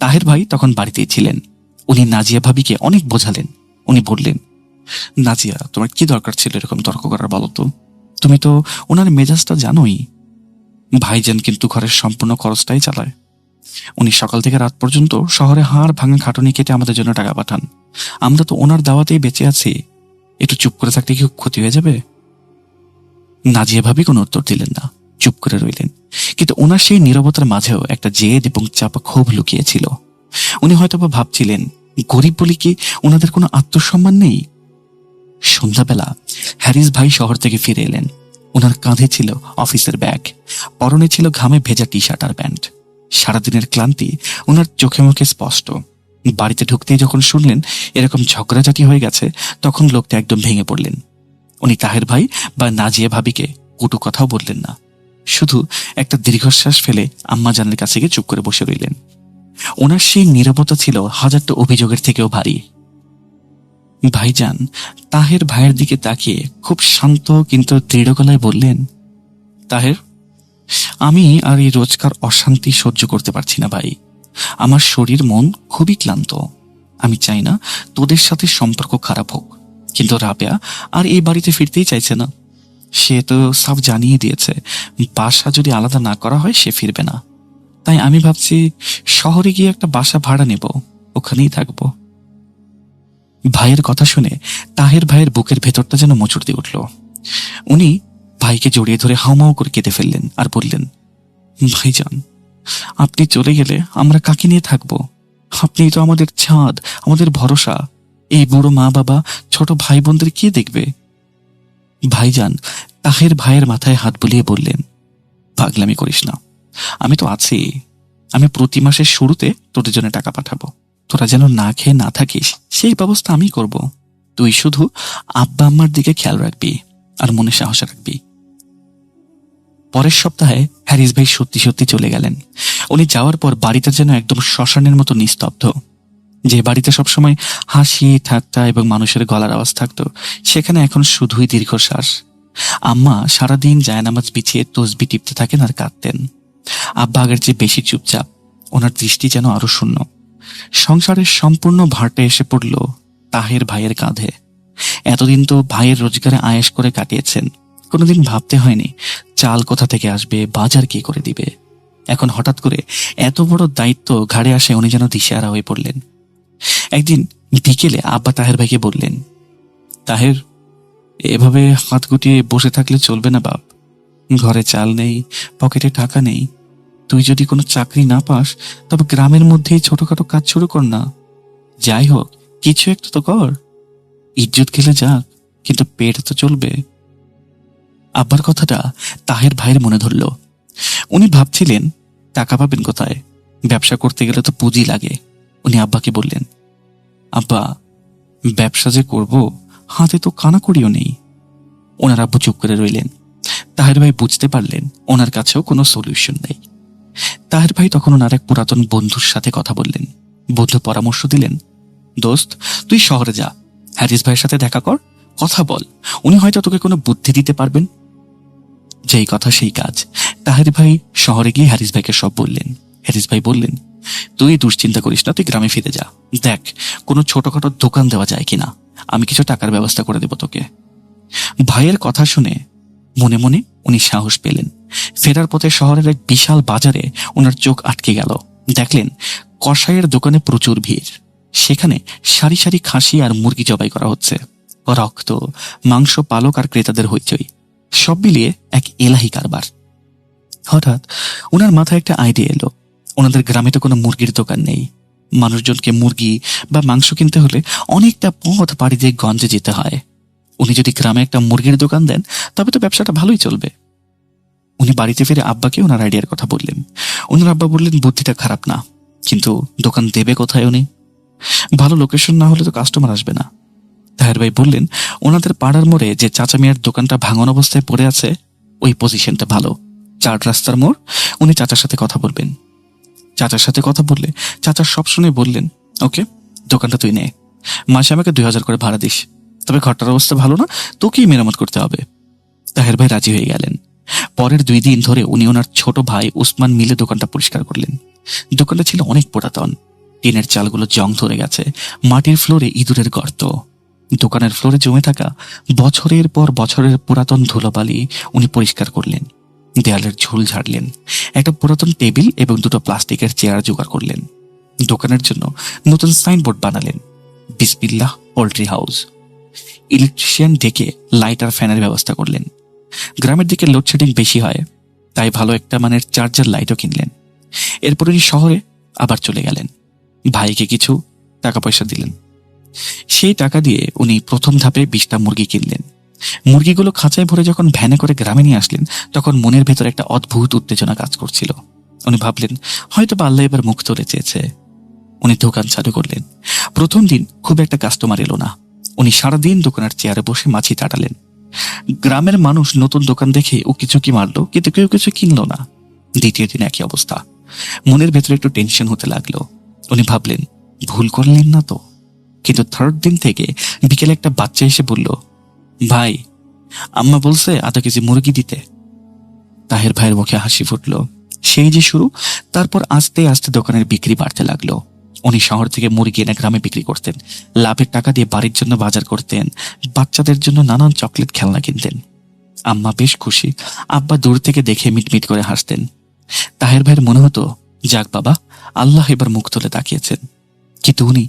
তাহের ভাই তখন বাড়িতেই ছিলেন। উনি নাজিয়া ভাবিকে অনেক বোঝালেন। উনি বললেন, নাজিয়া, তোমার কি দরকার ছিল এরকম তর্ক করার? বলো তো, তুমি তো ওনার মেজাজটা জানোই। ভাইজান কিন্তু ঘরের সম্পূর্ণ খরচটাই চালায়। উনি সকাল থেকে রাত পর্যন্ত শহরে হাড় ভাঙা খাটুনি কেটে আমাদের জন্য টাকা পাঠান। আমরা তো ওনার দাওয়াতেই বেঁচে আছি। একটু চুপ করে থাকতে কি ক্ষতি হয়ে যাবে? নাজিয়া ভাবি কোনো উত্তর দিলেন না, চুপ করে রইলেন। কিন্তু ওনার সেই নীরবতার মাঝেও একটা জেদ এবং চাপা ক্ষোভ লুকিয়েছিল। উনি হয়তোবা ভাবছিলেন, গরিব বলি কি ওনাদের কোনো আত্মসম্মান নেই? সন্ধ্যাবেলা হ্যারিস ভাই শহর থেকে ফিরে এলেন। ওনার কাঁধে ছিল অফিসের ব্যাগ, পরনে ছিল ঘামে ভেজা টি শার্ট আর প্যান্ট। সারাদিনের ক্লান্তি ওনার চোখে মুখে স্পষ্ট। বাড়িতে ঢুকতেই যখন শুনলেন এরকম ঝগড়াঝাটি হয়ে গেছে, তখন লোকটা একদম ভেঙে পড়লেন। উনি তাহের ভাই বা নাজিয়া ভাবিকে কটু কথাও বললেন না, শুধু একটা দীর্ঘশ্বাস ফেলে আম্মা জানের কাছে গিয়ে চুপ করে বসে রইলেন। ওনার সেই নীরবতা ছিল হাজারটা অভিযোগের থেকেও ভারী। ভাইজান তাহের ভাইয়ের দিকে তাকিয়ে খুব শান্ত কিন্তু দৃঢ় গলায় বললেন, তাহের, আমি আর এই রোজকার অশান্তি সহ্য করতে পারছি না ভাই। আমার শরীর মন খুবই ক্লান্ত। আমি চাই না তোদের সাথে সম্পর্ক খারাপ হোক, কিন্তু রাবেয়া আর এই বাড়িতে ফিরতেই চাইছে না। সে তো সব জানিয়ে দিয়েছে, বাসা যদি আলাদা না করা হয় সে ফিরবে না। তাই আমি ভাবছি শহরে গিয়ে একটা বাসা ভাড়া নেব, ওখানেই থাকবো। ভাইয়ের কথা শুনে তাহের ভাইয়ের বুকের ভেতরটা যেন মোচড় দিয়ে উঠল। উনি ভাইকে জড়িয়ে ধরে হাউমাউ করে কেঁদে ফেললেন আর বললেন, ভাইজান, আপনি চলে গেলে আমরা কাকে নিয়ে থাকবো? আপনিই তো আমাদের ছাদ, আমাদের ভরসা। এই বুড়ো মা বাবা, ছোট ভাই বোনদের কে দেখবে? ভাইজান তাহের ভাইয়ের মাথায় হাত বুলিয়ে বললেন, পাগলামি করিস না, আমি তো আছি। আমি প্রতি মাসের শুরুতে তোদের জন্য টাকা পাঠাবো। তোরা যেন না খেয়ে না থাকিস সেই ব্যবস্থা আমি করব। তুই শুধু আব্বা আম্মার দিকে খেয়াল রাখবি আর মনে সাহস রাখবি। পরের সপ্তাহে হ্যারিস ভাই সত্যি সত্যি চলে গেলেন। উনি যাওয়ার পর বাড়িটা যেন একদম শ্মশানের মতো নিস্তব্ধ। যে বাড়িতে সবসময় হাসি ঠাট্টা এবং মানুষের গলার আওয়াজ থাকতো, সেখানে এখন শুধুই দীর্ঘশ্বাস। আম্মা সারাদিন জায়নামাজ বিছিয়ে তসবি টিপতে থাকেন আর কাঁদতেন। আব্বা আগের চেয়ে বেশি চুপচাপ, ওনার দৃষ্টি যেন আরো শূন্য। সংসারের সম্পূর্ণ ভারটা এসে পড়ল তাহের ভাইয়ের কাঁধে। এতদিন তো ভাইয়ের রোজগারে আয়েশ করে কাটিয়েছেন, কোনোদিন ভাবতে হয়নি চাল কোথা থেকে আসবে, বাজার কে করে দিবে। এখন হঠাৎ করে এত বড় দায়িত্ব ঘাড়ে আসে, উনি যেন দিশেহারা হয়ে পড়লেন। একদিন বিকেলে আব্বা তাহের ভাইকে বললেন, তাহের, এভাবে হাত গুটিয়ে বসে থাকলে চলবে না বাপ। ঘরে চাল নেই, পকেটে টাকা নেই। তুই যদি কোনো চাকরি না পাস তবে গ্রামের মধ্যেই ছোটখাটো কাজ শুরু কর না। যাই হোক, কিছু একটা তো কর। ইজ্জত গেলে যাক, কিন্তু পেট তো চলবে। আব্বার কথাটা তাহের ভাইয়ের মনে ধরল। উনি ভাবছিলেন টাকা পাবেন কোথায়, ব্যবসা করতে গেলে তো পুঁজি লাগে। উনি আব্বাকে বললেন, আব্বা, ব্যবসা যে করব, হাতে তো কানাকড়িও নেই। ওনার আব্বু চুপ করে রইলেন। তাহের ভাই বুঝতে পারলেন ওনার কাছেও কোনো সলিউশন নেই। তাহের ভাই তখন ওনার এক পুরাতন বন্ধুর সাথে কথা বললেন। বন্ধু পরামর্শ দিলেন, দোস্ত, তুই শহরে যা, হ্যারিস ভাইয়ের সাথে দেখা কর, কথা বল, উনি হয়তো তোকে কোনো বুদ্ধি দিতে পারবেন। যেই কথা সেই কাজ। তাহের ভাই শহরে গিয়ে হ্যারিস ভাইকে সব বললেন। হ্যারিস ভাই বললেন, তুই দুশ্চিন্তা করিস না, তুই গ্রামে ফিরে যা, দেখ কোনো ছোটখাটো দোকান দেওয়া যায় কিনা, আমি কিছু টাকার ব্যবস্থা করে দেব তোকে। ভাইয়ের কথা শুনে মনে মনে উনি সাহস পেলেন। ফেরার পথে শহরের এক বিশাল বাজারে ওনার চোখ আটকে গেল। দেখলেন কসাইয়ের দোকানে প্রচুর ভিড়। সেখানে সারি সারি খাসি আর মুরগি জবাই করা হচ্ছে। রক্ত, মাংস, পালক আর ক্রেতাদের হইচই, সব মিলিয়ে এক এলাহি কারবার। হঠাৎ ওনার মাথায় একটা আইডিয়া এলো। ওনাদের গ্রামে তো কোনো মুরগির দোকান নেই। মানুষজনকে মুরগি বা মাংস কিনতে হলে অনেকটা পথ পাড়ি দিয়ে গঞ্জে যেতে হয়। উনি যদি গ্রামে একটা মুরগির দোকান দেন তবে তো ব্যবসাটা ভালোই চলবে। উনি বাড়িতে ফিরে আব্বাকে ওনার আইডিয়ার কথা বললেন। ওনার আব্বা বললেন, বুদ্ধিটা খারাপ না, কিন্তু দোকান দেবে কোথায় উনি? ভালো লোকেশন না হলে তো কাস্টমার আসবে না। তাহের ভাই বললেন, ওনাদের পাড়ার মোড়ে যে চাচা মিয়ার দোকানটা ভাঙন অবস্থায় পড়ে আছে, ওই পজিশনটা ভালো, 4 রাস্তার মোড়। উনি চাচার সাথে কথা বলবেন। চাচার সাথে কথা বললে চাচা সব শুনে বললেন, ওকে, দোকানটা তুই নে, মাসে আমাকে 2000 করে ভাড়া দিস, তবে ঘরটার অবস্থা ভালো না, তোকেই মেরামত করতে হবে। তাহের ভাই রাজি হয়ে গেলেন। পরের 2 দিন ধরে উনি ওনার ছোট ভাই উসমান মিলে দোকানটা পরিষ্কার করলেন। দোকানটা ছিল অনেক পুরাতন, টিনের চালগুলো জং ধরে গেছে, মাটির ফ্লোরে ইঁদুরের গর্ত। দোকানের ফ্লোরে জমে থাকা বছরের পর বছরের পুরাতন ধুলোবালি উনি পরিষ্কার করলেন। দেয়ালের ঝুল ঝাড়লেন, একটা পুরাতন টেবিল এবং 2টো প্লাস্টিকের চেয়ার জোগাড় করলেন। দোকানের জন্য নতুন সাইনবোর্ড বানালেন, বিসমিল্লাহ পোল্ট্রি হাউস। ইলেকট্রিশিয়ান ডেকে লাইট আর ফ্যানের ব্যবস্থা করলেন। গ্রামের দিকে লোডশেডিং বেশি হয়, তাই ভালো একটা মানের চার্জার লাইটও কিনলেন। এরপর উনি শহরে আবার চলে গেলেন। ভাইকে কিছু টাকা পয়সা দিলেন। সেই টাকা দিয়ে উনি প্রথম ধাপে 20টা মুরগি কিনলেন। মুরগিগুলো খাঁচায় ভরে যখন ভ্যানে করে গ্রামে নিয়ে আসলেন, তখন মনের ভেতর একটা অদ্ভুত উত্তেজনা কাজ করছিল। উনি ভাবলেন, হয়তো আল্লাহ এবার মুখ তুলে চেয়েছে। উনি দোকান চালু করলেন। প্রথম দিন খুব একটা কাস্টমার এলো না। উনি সারাদিন দোকানের চেয়ারে বসে মাছি তাড়ালেন। গ্রামের মানুষ নতুন দোকান দেখে উকিচুকি মারলো, কিন্তু কেউ কিছু কিনলো না। দ্বিতীয় দিন একই অবস্থা। মনের ভেতরে একটু টেনশন হতে লাগলো। উনি ভাবলেন, ভুল করলেন না তো? কিন্তু 3rd দিন থেকে বিকেলে একটা বাচ্চা এসে বলল, ভাই, আম্মা বলছে আধা কেজি মুরগি দিতে। তাহের ভাইয়ের মুখে হাসি ফুটল। সেই যে শুরু। তারপর আস্তে আস্তে দোকানের বিক্রি বাড়তে লাগলো। উনি শহর থেকে মুরগি এনে গ্রামে বিক্রি করতেন, লাভের টাকা দিয়ে বাড়ির জন্য বাজার করতেন, বাচ্চাদের জন্য নানান চকলেট খেলনা কিনতেন। আম্মা বেশ খুশি, আব্বা দূর থেকে দেখে মিটমিট করে হাসতেন। তাহের ভাইয়ের মনে হতো, যাক বাবা, আল্লাহ এবার মুখ তুলে তাকিয়েছেন। কিন্তু উনি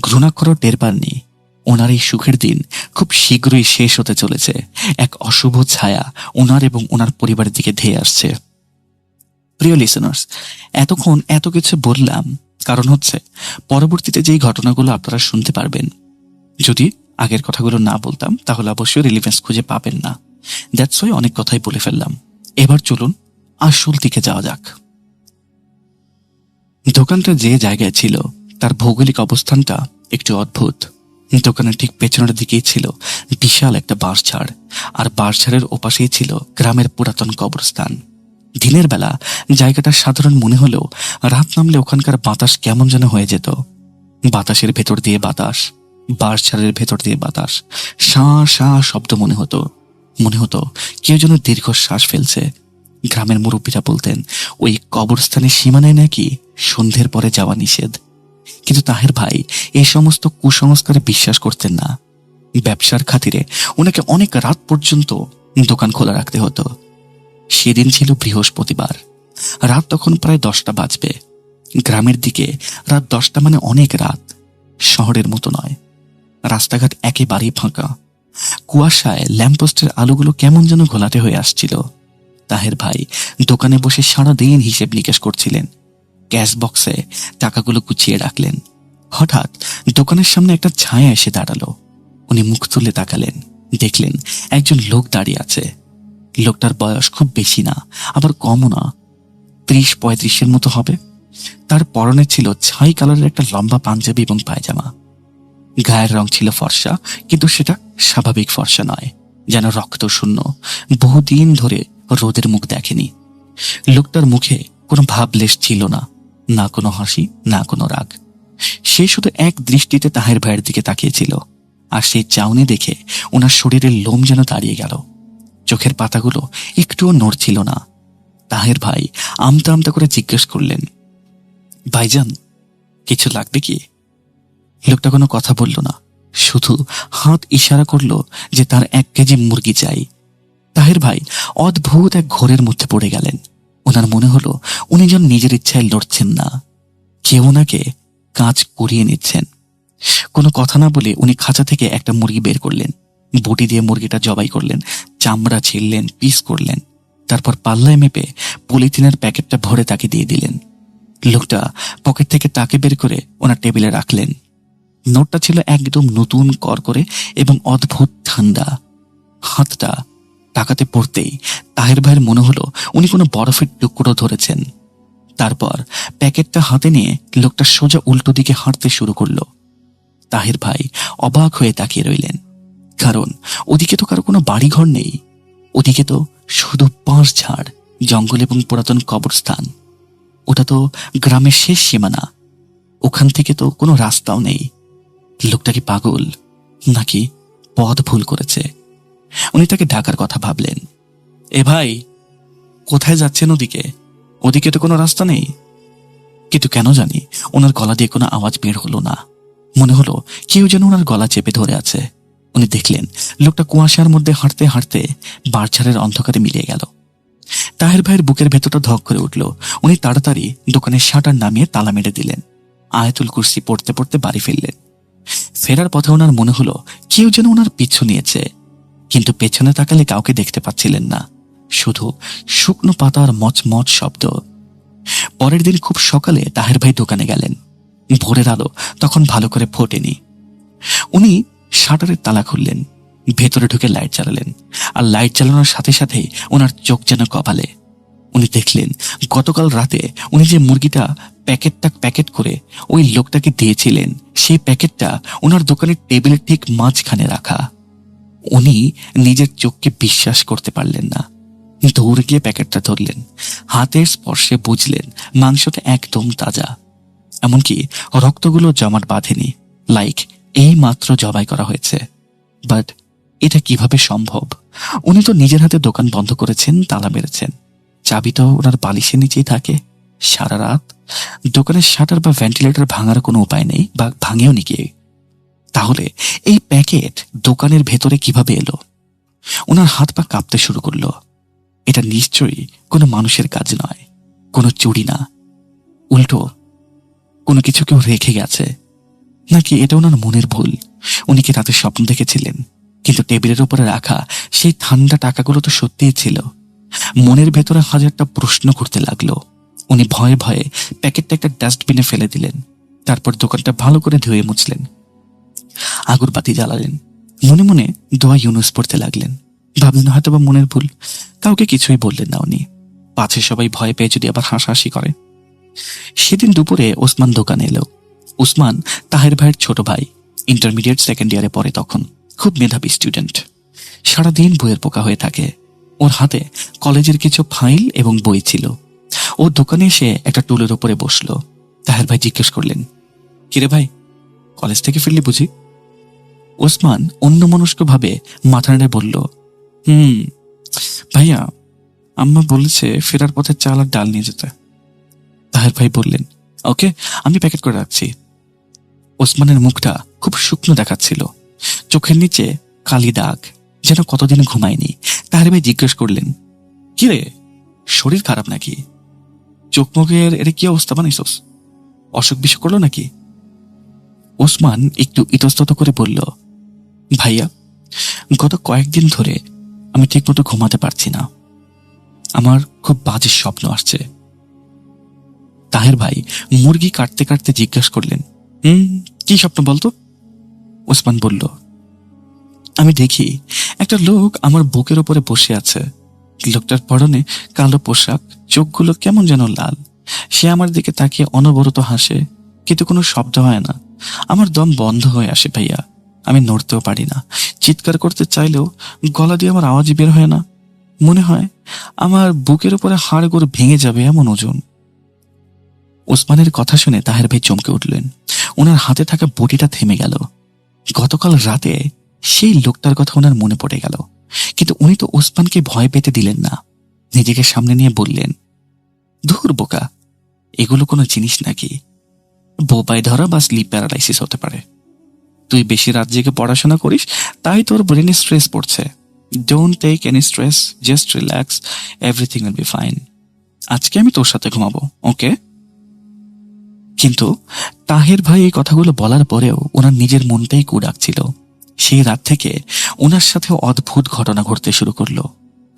ঘৃণাক্ষরও টের পাননি ওনার এই সুখের দিন খুব শীঘ্রই শেষ হতে চলেছে। এক অশুভ ছায়া ওনার এবং ওনার পরিবারের দিকে ধেয়ে আসছে। প্রিয় লিসেনার্স, এতক্ষণ এত কিছু বললাম কারণ হচ্ছে পরবর্তীতে যেই ঘটনাগুলো আপনারা শুনতে পারবেন, যদি আগের কথাগুলো না বলতাম তাহলে অবশ্যই রিলিভেন্স খুঁজে পাবেন না। দ্যাটস ওয়াই অনেক কথাই বলে ফেললাম। এবার চলুন আসল দিকে যাওয়া যাক। দোকানটা যে জায়গায় ছিল তার ভৌগোলিক অবস্থানটা একটু অদ্ভুত। দোকানের ঠিক পেছনের দিকেই ছিল বিশাল একটা বাঁশঝাড়, আর বাঁশঝাড়ের ওপাশেই ছিল গ্রামের পুরাতন কবরস্থান। দিনের বেলা জায়গাটা সাধারণ মনে হলেও রাত নামলে ওখানকার বাতাস কেমন যেন হয়ে যেত। বাতাসের ভেতর দিয়ে বাতাস, বাঁশঝাড়ের ভেতর দিয়ে বাতাস, শাঁ শাঁ শব্দ মনে হতো। মনে হতো কেউ যেন দীর্ঘশ্বাস ফেলছে। গ্রামের মুরব্বীরা বলতেন ওই কবরস্থানের সীমানায় নাকি সন্ধ্যের পরে যাওয়া নিষেধ। কিন্তু তাহের ভাই এই সমস্ত কুসংস্কারে বিশ্বাস করতেন না। ব্যবসার খাতিরে ওনাকে অনেক রাত পর্যন্ত দোকান খোলা রাখতে হতো। সেদিন ছিল বৃহস্পতিবার। রাত তখন প্রায় 10টা বাজবে। গ্রামের দিকে রাত 10টা মানে অনেক রাত, শহরের মতো নয়। রাস্তাঘাট একেবারেই ফাঁকা। কুয়াশায় ল্যাম্পপোস্টের আলোগুলো কেমন যেন ঘোলাটে হয়ে আসছিল। তাহের ভাই দোকানে বসে সারাদিন হিসেব নিকেশ করছিলেন। ক্যাশ বক্সে টাকাগুলো গুছিয়ে রাখলেন। হঠাৎ দোকানের সামনে একটা ছায়া এসে দাঁড়ালো। উনি মুখ তুলে তাকালেন, দেখলেন একজন লোক দাঁড়িয়ে আছে। লোকটার বয়স খুব বেশি না, আবার কমও না, 30-35-এর মতো হবে। তার পরনে ছিল ছাই কালারের একটা লম্বা পাঞ্জাবি এবং পায়জামা। গায়ের রং ছিল ফর্সা, কিন্তু সেটা স্বাভাবিক ফর্সা নয়, যেন রক্ত শূন্য। বহুদিন ধরে রোদের মুখ দেখেনি। লোকটার মুখে কোনো ভাবলেশ ছিল না, না কোনো হাসি, না কোনো রাগ। সে শুধু এক দৃষ্টিতে তাহের ভাইয়ের দিকে তাকিয়েছিল, আর সেই চাউনি দেখে ওনার শরীরের লোম যেন দাঁড়িয়ে গেল। চোখের পাতাগুলো একটুও নড়ছিল না। তাহের ভাই আমতা আমতা করে জিজ্ঞেস করলেন, ভাইজান কিছু লাগবে কি? লোকটা কোনো কথা বলল না, শুধু হাত ইশারা করলো যে তার 1 কেজি মুরগি চাই। তাহের ভাই অদ্ভুত এক ঘোরের মধ্যে পড়ে গেলেন। ওনার মনে হলো উনি যেন নিজের ইচ্ছায় লড়ছেন না, কেউ ওনাকে কাজ করিয়ে নিচ্ছেন। কোনো কথা না বলে উনি খাঁচা থেকে একটা মুরগি বের করলেন, বটি দিয়ে মুরগিটা জবাই করলেন, চামড়া ছিঁড়লেন, পিস করলেন, তারপর পাল্লায় মেপে পলিথিনের প্যাকেটটা ভরে তাকে দিয়ে দিলেন। লোকটা পকেট থেকে টাকা বের করে ওনার টেবিলে রাখলেন। নোটটা ছিল একদম নতুন, করকরে এবং অদ্ভুত ঠান্ডা। হাতটা টাকাতে পড়তেই তাহের ভাইয়ের মনে হলো উনি কোনো বরফের টুকরো ধরেছেন। তারপর প্যাকেটটা হাতে নিয়ে লোকটা সোজা উল্টো দিকে হাঁটতে শুরু করলো। তাহের ভাই অবাক হয়ে তাকিয়ে রইলেন, কারণ ওদিকে তো কারো কোনো বাড়িঘর নেই। ওদিকে তো শুধু বাঁশঝাড়, জঙ্গল এবং পুরাতন কবরস্থান। ওটা তো গ্রামের শেষ সীমানা, ওখান থেকে তো কোনো রাস্তাও নেই। লোকটা কি পাগল, নাকি পথ ভুল করেছে? উনি তাকে ডাকার কথা ভাবলেন। এ ভাই, কোথায় যাচ্ছেন? ওদিকে ওদিকে তো কোনো রাস্তা নেই। কিন্তু কেন জানি ওনার গলা দিয়ে কোনো আওয়াজ বের হলো না। মনে হলো কেউ যেন ওনার গলা চেপে ধরে আছে। উনি দেখলেন লোকটা কুয়াশার মধ্যে হাঁটতে হাঁটতে বাঁশঝাড়ের অন্ধকারে মিলিয়ে গেল। তাহের ভাইয়ের বুকের ভেতরটা ধক করে উঠল। উনি তাড়াতাড়ি দোকানের শাটার নামিয়ে তালা মেরে দিলেন। আয়াতুল কুরসি পড়তে পড়তে বাড়ি ফিরলেন। ফেরার পথে ওনার মনে হলো কেউ যেন ওনার পিছু নিয়েছে, কিন্তু পেছনে তাকালে কাউকে দেখতে পাচ্ছিলেন না, শুধু শুকনো পাতার মচমচ শব্দ। পরের দিন খুব সকালে তাহের ভাই দোকানে গেলেন। ভোরের আলো তখন ভালো করে ফোটেনি। উনি শাটারের তালা খুললেন, ভেতরে ঢুকে লাইট জ্বালালেন, আর লাইট জ্বালানোর সাথে সাথে ওনার চোখ যেন কপালে। উনি দেখলেন গতকাল রাতে উনি যে মুরগিটা প্যাকেট করে ওই লোকটাকে দিয়েছিলেন, সেই প্যাকেটটা ওনার দোকানের টেবিলের ঠিক মাঝখানে রাখা। উনি নিজের চোখকে বিশ্বাস করতে পারলেন না। দৌড়ে গিয়ে প্যাকেটটা ধরলেন। হাতের স্পর্শে বুঝলেন মাংসটা একদম তাজা, এমনকি রক্তগুলো জমাট বাঁধেনি, লাইক এই মাত্র জবাই করা হয়েছে। বাট এটা কিভাবে সম্ভব? উনি তো নিজের হাতে দোকান বন্ধ করেছেন, তালা মেরেছেন। চাবি তো ওনার বালিশের নিচেই থাকে। সারা রাত দোকানের শাটার বা ভেন্টিলেটর ভাঙার কোনো উপায় নেই, বা ভাঙেও নি কে? তাহলে এই প্যাকেট দোকানের ভেতরে কিভাবে এলো? ওনার হাত পা কাঁপতে শুরু করলো। এটা নিশ্চয়ই কোনো মানুষের কাজ নয়, কোনো চুরি না, উল্টো কোনো কিছু কেউ রেখে গেছে। নাকি এটা ওনার মনের ভুল? উনি কি রাতে স্বপ্ন দেখেছিলেন? কিন্তু টেবিলের উপরে রাখা সেই ঠান্ডা টাকাগুলো তো সত্যিই ছিল। মনের ভেতরে হাজারটা প্রশ্ন করতে লাগলো। উনি ভয়ে ভয়ে প্যাকেটটা একটা ডাস্টবিনে ফেলে দিলেন। তারপর দোকানটা ভালো করে ধুয়ে মুছলেন, আগরবাতি জ্বালালেন, মনে মনে দোয়া ইউনুস পড়তে লাগলেন। ভাবলেন হয়তো বা মনের ভুল, কাউকে কিছুই বললেন না উনি, পাছে সবাই ভয় পেয়ে যদি আবার হাসাহাসি করে। সেদিন দুপুরে ওসমান দোকানে এলো। ওসমান তাহের ভাইয়ের ছোট ভাই, ইন্টারমিডিয়েট সেকেন্ড ইয়ারে পড়ে তখন, খুব মেধাবী স্টুডেন্ট। সারাদিন বইয়ের পোকা হয়ে থাকে। ওর হাতে কলেজের কিছু ফাইল এবং বই ছিল। ও দোকানে এসে একটা টুলের উপরে বসলো। তাহের ভাই জিজ্ঞেস করলেন, কিরে ভাই, কলেজ থেকে ফিরলি বুঝি? ওসমান অন্যমনস্ক ভাবে মাথা নেড়ে বলল, ভাইয়া, আম্মা বলেছে ফেরার পথে চাল আর ডাল নিয়ে যেতে। তাহের ভাই বললেন, ওকে, আমি প্যাকেট করে রাখছি। ওসমানের মুখটা খুব শুকনো দেখাচ্ছিল, চোখের নিচে কালি দাগ, যেন কতদিন ঘুমায়নি। তাহের ভাই জিজ্ঞেস করলেন, কিরে, শরীর খারাপ নাকি? চোখ মুখের এটা কি অবস্থা বানাইছস? অসুখ বিসুখ করলো নাকি? ওসমান একটু ইতস্তত করে বলল, ভাইয়া, গত কয়েকদিন ধরে আমি ঠিকমতো ঘুমাতে পারছি না। আমার খুব বাজে স্বপ্ন আসছে। তাহের ভাই মুরগি কাটতে কাটতে জিজ্ঞেস করলেন, কি স্বপ্ন বলতো? ওসমান বলল, আমি দেখি একটা লোক আমার বুকের উপরে বসে আছে। লোকটার পরনে কালো পোশাক, চোখগুলো কেমন যেন লাল। সে আমার দিকে তাকিয়ে অনবরত হাসে, কিন্তু কোনো শব্দ হয় না। আমার দম বন্ধ হয়ে আসে ভাইয়া, আমি নড়তেও পারি না। চিৎকার করতে চাইলেও গলা দিয়ে আমার আওয়াজ বের হয় না। মনে হয় আমার বুকের উপরে হাড়গোড় ভেঙে যাবে, এমন ওজন। ওসমানের কথা শুনে তাহের ভাই চমকে উঠলেন। ওনার হাতে থাকা বটিটা থেমে গেল। গতকাল রাতে সেই লোকটার কথা ওনার মনে পড়ে গেল, কিন্তু উনি তো ওসমানকে ভয় পেতে দিলেন না। নিজেকে সামনে নিয়ে বললেন, ধুর বোকা, এগুলো কোনো জিনিস নাকি? বোবায় ধরা বা স্লিপ প্যারালাইসিস হতে পারে। তুই বেশি রাত জেগে পড়াশোনা করিস, তাই তোর ব্রেনে স্ট্রেস পড়ছে। Don't take any stress, just relax, everything will be fine. আজকে আমি তোর সাথে ঘুমাবো, ওকে? কিন্তু তাহের ভাই এই কথাগুলো বলার পরেও ওনার নিজের মনটাই কু ডাকছিল। সেই রাত থেকে ওনার সাথে অদ্ভুত ঘটনা ঘটতে শুরু করলো।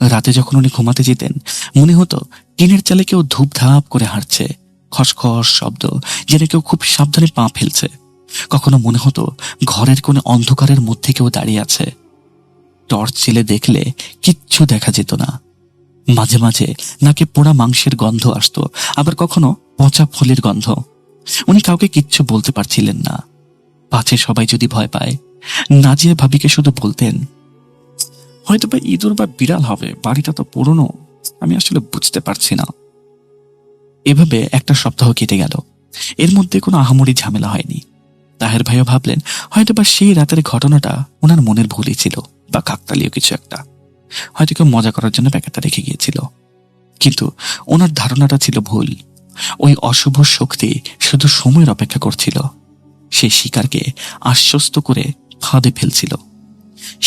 রাতে যখন উনি ঘুমাতে যেতেন, মনে হতো টিনের চালে কেউ ধূপ ধাপ করে হাঁটছে, খসখস শব্দ, যেন কেউ খুব সাবধানে পা ফেলছে। কখনো মনে হতো ঘরের কোণে অন্ধকারের মধ্যে কেউ দাঁড়িয়ে আছে। টর্চ ছিলে দেখলে কিচ্ছু দেখা যেত না। মাঝে মাঝে নাকে পোড়া মাংসের গন্ধ আসতো, আবার কখনো পচা ফলের গন্ধ। উনি কাউকে কিচ্ছু বলতে পারছিলেন না, পাছে সবাই যদি ভয় পায়। নাজিয়া ভাবিকে শুধু বলতেন, হয়তো বা ইঁদুর বা বিড়াল হবে, বাড়িটা তো পুরনো, আমি আসলে বুঝতে পারছি না। এভাবে একটা সপ্তাহ কেটে গেল। এর মধ্যে কোনো আহামরি ঝামেলা হয়নি। তাহের ভাইও ভাবলেন হয়তো বা সেই রাতের ঘটনাটা ওনার মনের ভুলই ছিল, বা কাকতালীয় কিছু একটা। হয়তো কেউ মজা করার জন্য প্যাকেটটা রেখে গিয়েছিল। কিন্তু ওনার ধারণাটা ছিল ভুল। ওই অশুভ শক্তি শুধু সময়ের অপেক্ষা করছিল, সেই শিকারকে আশ্বস্ত করে ফাঁদে ফেলছিল।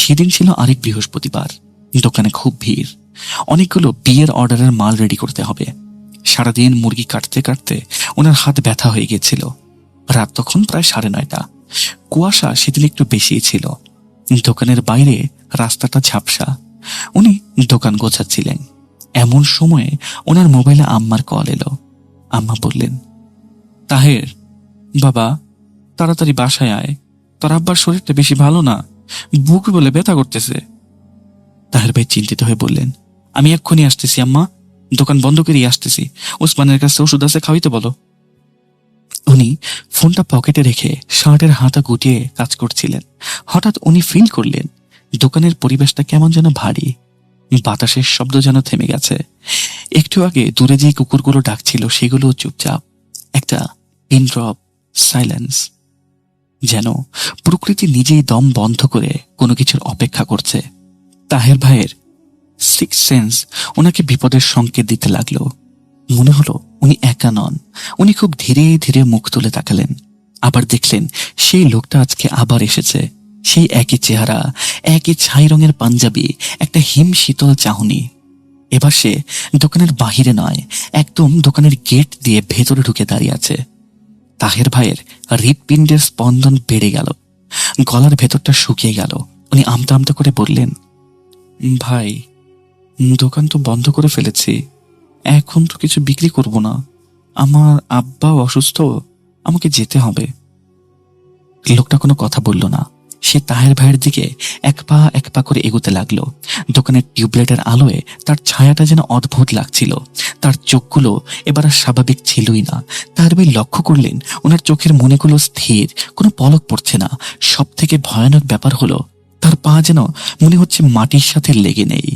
সেদিন ছিল আরেক বৃহস্পতিবার। দোকানে খুব ভিড়। অনেকগুলো বিয়ের অর্ডারের মাল রেডি করতে হবে। সারাদিন মুরগি কাটতে কাটতে ওনার হাত ব্যথা হয়ে গেছিল। রাত তখন প্রায় 9:30। কুয়াশা সেদিন একটু বেশিই ছিল। দোকানের বাইরে রাস্তাটা ঝাপসা। উনি দোকান গোছাচ্ছিলেন। এমন সময়ে ওনার মোবাইলে আম্মার কল এলো। আম্মা বললেন, তাহের বাবা, তাড়াতাড়ি বাসায় আয়, তোর আব্বার শরীরটা বেশি ভালো না, বুক বলে ব্যথা করতেছে। তাহের ভাই চিন্তিত হয়ে বললেন, আমি এক্ষুনি আসতেছি আম্মা, দোকান বন্ধ করিয়ে আসতেছি। ওসমানের কাছে ওষুধ আছে, খাওয়াইতে বলো। উনি ফোনটা পকেটে রেখে শার্টের হাতা গুটিয়ে কাজ করছিলেন। হঠাৎ উনি ফিল করলেন দোকানের পরিবেশটা কেমন যেন ভারী। বাতাসের শব্দ যেন থেমে গেছে। একটু আগে দূরে যে কুকুরগুলো ডাকছিল সেগুলো চুপচাপ। একটা পিনড্রপ সাইলেন্স, যেন প্রকৃতি নিজেই দম বন্ধ করে কোনো কিছুর অপেক্ষা করছে। তাহের ভাইয়ের সিক্স সেন্স ওনাকে বিপদের সংকেত দিতে লাগলো। মনে হলো উনি একা নন। উনি খুব ধীরে ধীরে মুখ তুলে তাকালেন, আবার দেখলেন সেই লোকটা আজকে আবার এসেছে। সেই একই চেহারা, একই ছাই রঙের পাঞ্জাবি, একটা হিম শীতল চাহনি। এবার সে দোকানের বাহিরে নয়, একদম দোকানের গেট দিয়ে ভেতরে ঢুকে দাঁড়িয়ে আছে। তাহের ভাইয়ের হৃৎপিণ্ডের স্পন্দন বেড়ে গেল, গলার ভেতরটা শুকিয়ে গেল। উনি আমতা আমতা করে বললেন, ভাই, দোকান তো বন্ধ করে ফেলেছি, এখন তো কিছু বিক্রি করব না, আমার আব্বাও অসুস্থ, আমাকে যেতে হবে। লোকটা কোনো কথা বলল না। সে তাহের ভাইয়ের দিকে এক পা করে এগোতে লাগলো। দোকানের টিউবলাইটের আলোয় তার ছায়াটা যেন অদ্ভুত লাগছিল। তার চোখগুলো এবার আর স্বাভাবিক ছিলই না। তাহের ভাই লক্ষ্য করলেন ওনার চোখের মনিগুলো স্থির, কোনো পলক পড়ছে না। সব থেকে ভয়ানক ব্যাপার হলো তার পা যেন মনে হচ্ছে মাটির সাথে লেগে নেই,